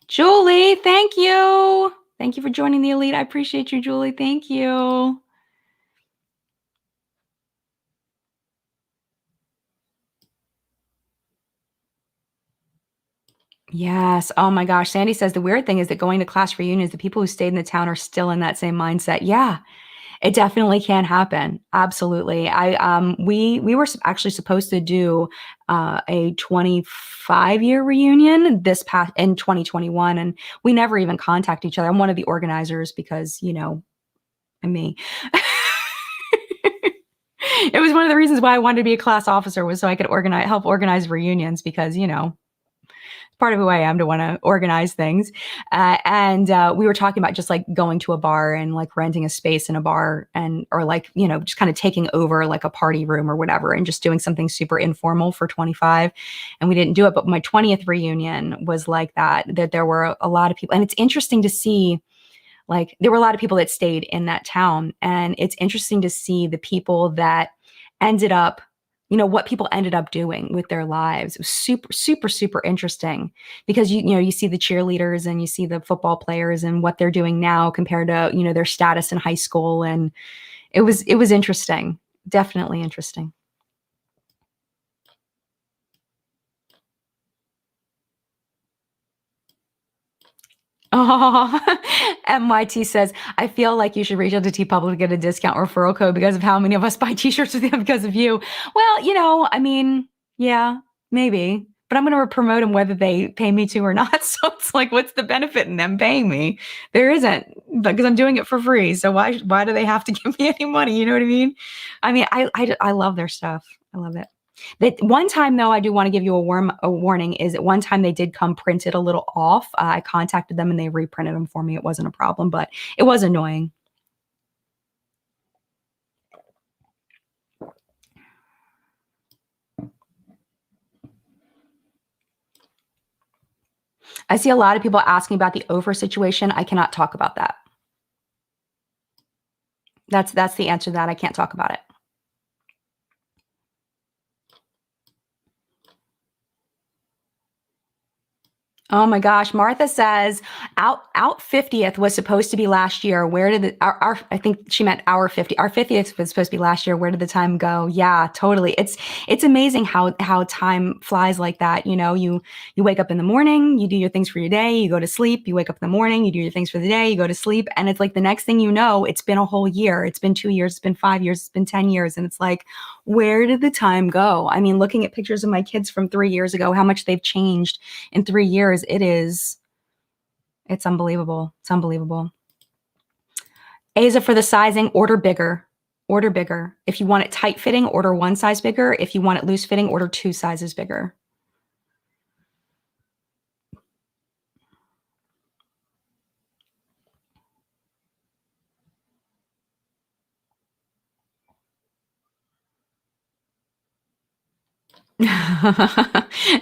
Julie, thank you. Thank you for joining the elite. I appreciate you, Julie. Thank you. Yes. Oh my gosh. Sandy says the weird thing is that going to class reunions, the people who stayed in the town are still in that same mindset. Yeah, it definitely can happen. Absolutely. We were actually supposed to do a 25-year reunion this past in 2021, and we never even contact each other. I'm one of the organizers because, I'm me. It was one of the reasons why I wanted to be a class officer, was so I could help organize reunions, because, part of who I am to want to organize things. And we were talking about just like going to a bar and like renting a space in a bar, or like, just kind of taking over like a party room or whatever, and just doing something super informal for 25. And we didn't do it. But my 20th reunion was like that there were a lot of people. And it's interesting to see, like, there were a lot of people that stayed in that town. And it's interesting to see the people that ended up, what people ended up doing with their lives. It was super, super, super interesting, because you see the cheerleaders and you see the football players and what they're doing now compared to, their status in high school. And it was interesting. Definitely interesting. Oh, MYT says, I feel like you should reach out to T Public to get a discount referral code because of how many of us buy t-shirts with them because of you. Well, I mean, yeah, maybe. But I'm going to promote them whether they pay me to or not. So it's like, what's the benefit in them paying me? There isn't, because I'm doing it for free. So why do they have to give me any money? You know what I mean? I mean, I love their stuff. I love it. That one time, though, I do want to give you a warning, is at one time they did come printed a little off. I contacted them and they reprinted them for me. It wasn't a problem, but it was annoying. I see a lot of people asking about the Oprah situation. I cannot talk about that. That's the answer to that. I can't talk about it. Oh my gosh. Martha says out 50th was supposed to be last year. Where did our I think she meant our 50th was supposed to be last year. Where did the time go? Yeah, totally. It's amazing how time flies like that. You wake up in the morning, you do your things for your day, you go to sleep, you wake up in the morning, you do your things for the day, you go to sleep. And it's like the next thing you know, it's been a whole year. It's been 2 years, it's been 5 years, it's been 10 years. And it's like, where did the time go? I mean, looking at pictures of my kids from 3 years ago, how much they've changed in 3 years. It's unbelievable. It's unbelievable. Aza, for the sizing, order bigger. Order bigger. If you want it tight fitting, order one size bigger. If you want it loose fitting, order 2 sizes bigger.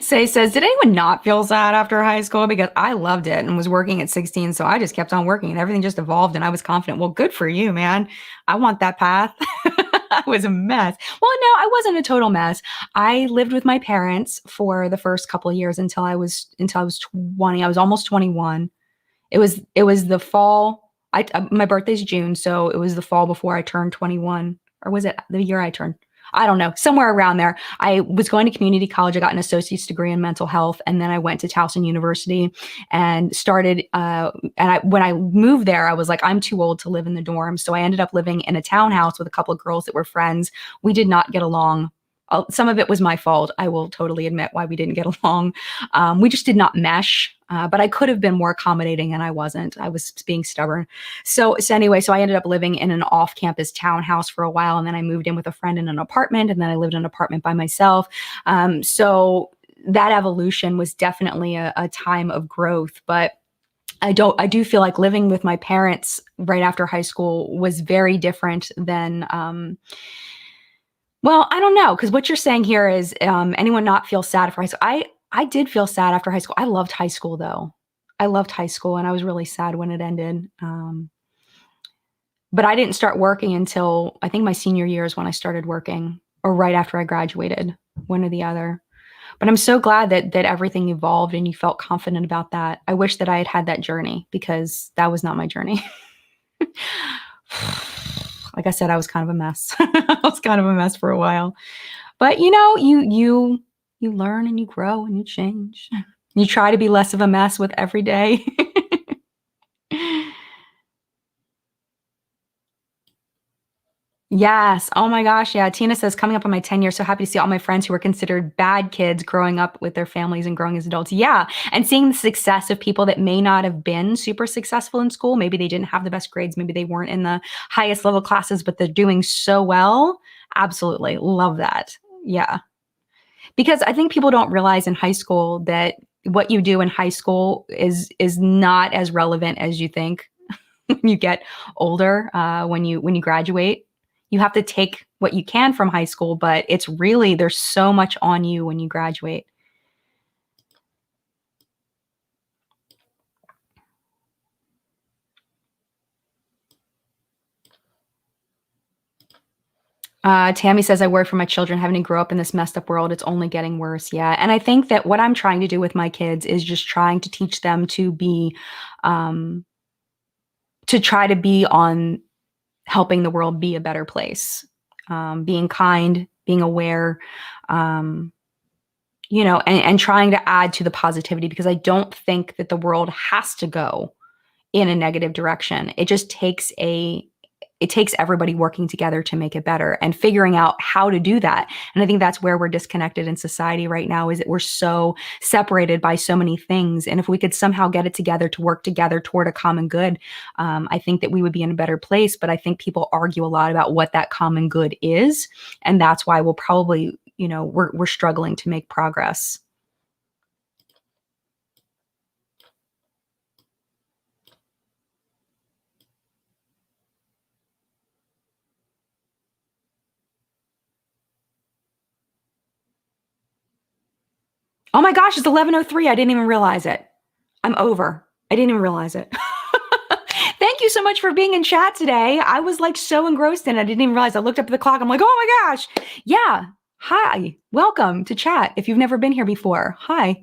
Say says, did anyone not feel sad after high school? Because I loved it and was working at 16. So I just kept on working and everything just evolved and I was confident. Well, good for you, man. I want that path. I was a mess. Well, no, I wasn't a total mess. I lived with my parents for the first couple of years until I was 20. I was almost 21. It was the fall. My birthday's June, so it was the fall before I turned 21, or was it the year I turned? I don't know, somewhere around there. I was going to community college. I got an associate's degree in mental health, and then I went to Towson University and started. When I moved there, I was like, I'm too old to live in the dorm, so I ended up living in a townhouse with a couple of girls that were friends. We did not get along. Some of it was my fault. I will totally admit why we didn't get along. We just did not mesh. But I could have been more accommodating, and I wasn't. I was being stubborn. So I ended up living in an off-campus townhouse for a while, and then I moved in with a friend in an apartment, and then I lived in an apartment by myself. So that evolution was definitely a time of growth, but I do feel like living with my parents right after high school was very different than, well, I don't know, because what you're saying here is, anyone not feel sad after high school. I did feel sad after high school. I loved high school though. I loved high school, and I was really sad when it ended. But I didn't start working until I think my senior year is when I started working, or right after I graduated, one or the other. But I'm so glad that everything evolved and you felt confident about that. I wish that I had had that journey, because that was not my journey. Like I said, I was kind of a mess. I was kind of a mess for a while. But you learn and you grow and you change. You try to be less of a mess with every day. Yes. Oh my gosh. Yeah. Tina says, coming up on my 10 years, so happy to see all my friends who were considered bad kids growing up with their families and growing as adults. Yeah. And seeing the success of people that may not have been super successful in school. Maybe they didn't have the best grades. Maybe they weren't in the highest level classes, but they're doing so well. Absolutely. Love that. Yeah. Because I think people don't realize in high school that what you do in high school is not as relevant as you think. When you get older, when you graduate, you have to take what you can from high school, but it's really, there's so much on you when you graduate. Tammy says, I worry for my children having to grow up in this messed up world. It's only getting worse. Yeah. And I think that what I'm trying to do with my kids is just trying to teach them um, to try to be on helping the world be a better place, being kind, being aware, um, and trying to add to the positivity, because I don't think that the world has to go in a negative direction. It takes everybody working together to make it better and figuring out how to do that. And I think that's where we're disconnected in society right now, is that we're so separated by so many things. And if we could somehow get it together to work together toward a common good, I think that we would be in a better place. But I think people argue a lot about what that common good is. And that's why we'll probably, we're struggling to make progress. Oh my gosh, it's 11:03. I didn't even realize it. I'm over. I didn't even realize it. Thank you so much for being in chat today. I was like so engrossed in it. I didn't even realize. I looked up at the clock. I'm like, oh my gosh. Yeah. Hi. Welcome to chat. If you've never been here before, hi.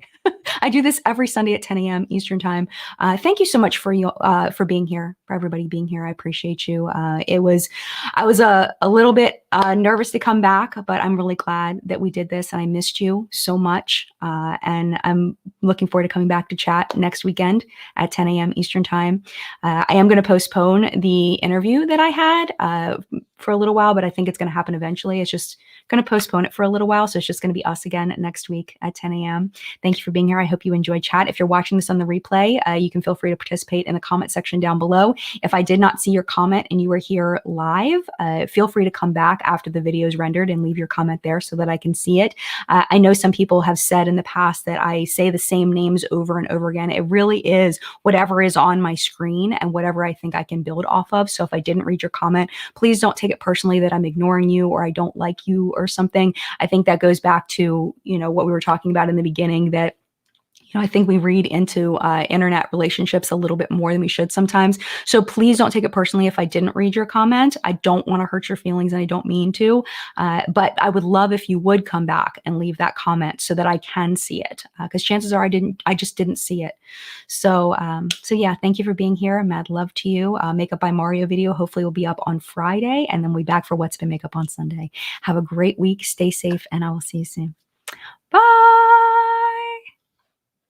I do this every Sunday at 10 a.m. Eastern time. Thank you so much for being here, for everybody being here. I appreciate you. I was a little bit nervous to come back, but I'm really glad that we did this, and I missed you so much. And I'm looking forward to coming back to chat next weekend at 10 a.m. Eastern time. I am going to postpone the interview that I had for a little while, but I think it's going to happen eventually. It's just going to postpone it for a little while. So it's just going to be us again next week at 10 a.m. Thank you for being here. I hope you enjoyed chat. If you're watching this on the replay, you can feel free to participate in the comment section down below. If I did not see your comment and you were here live, feel free to come back after the video is rendered and leave your comment there so that I can see it. I know some people have said in the past that I say the same names over and over again. It really is whatever is on my screen and whatever I think I can build off of. So if I didn't read your comment, please don't take it personally that I'm ignoring you or I don't like you or something. I think that goes back to, what we were talking about in the beginning, that I think we read into internet relationships a little bit more than we should sometimes. So please don't take it personally if I didn't read your comment. I don't want to hurt your feelings and I don't mean to. But I would love if you would come back and leave that comment so that I can see it. Because chances are I just didn't see it. So yeah, thank you for being here. Mad love to you. Makeup by Mario video hopefully will be up on Friday, and then we'll be back for What's Been Makeup on Sunday. Have a great week. Stay safe, and I will see you soon. Bye.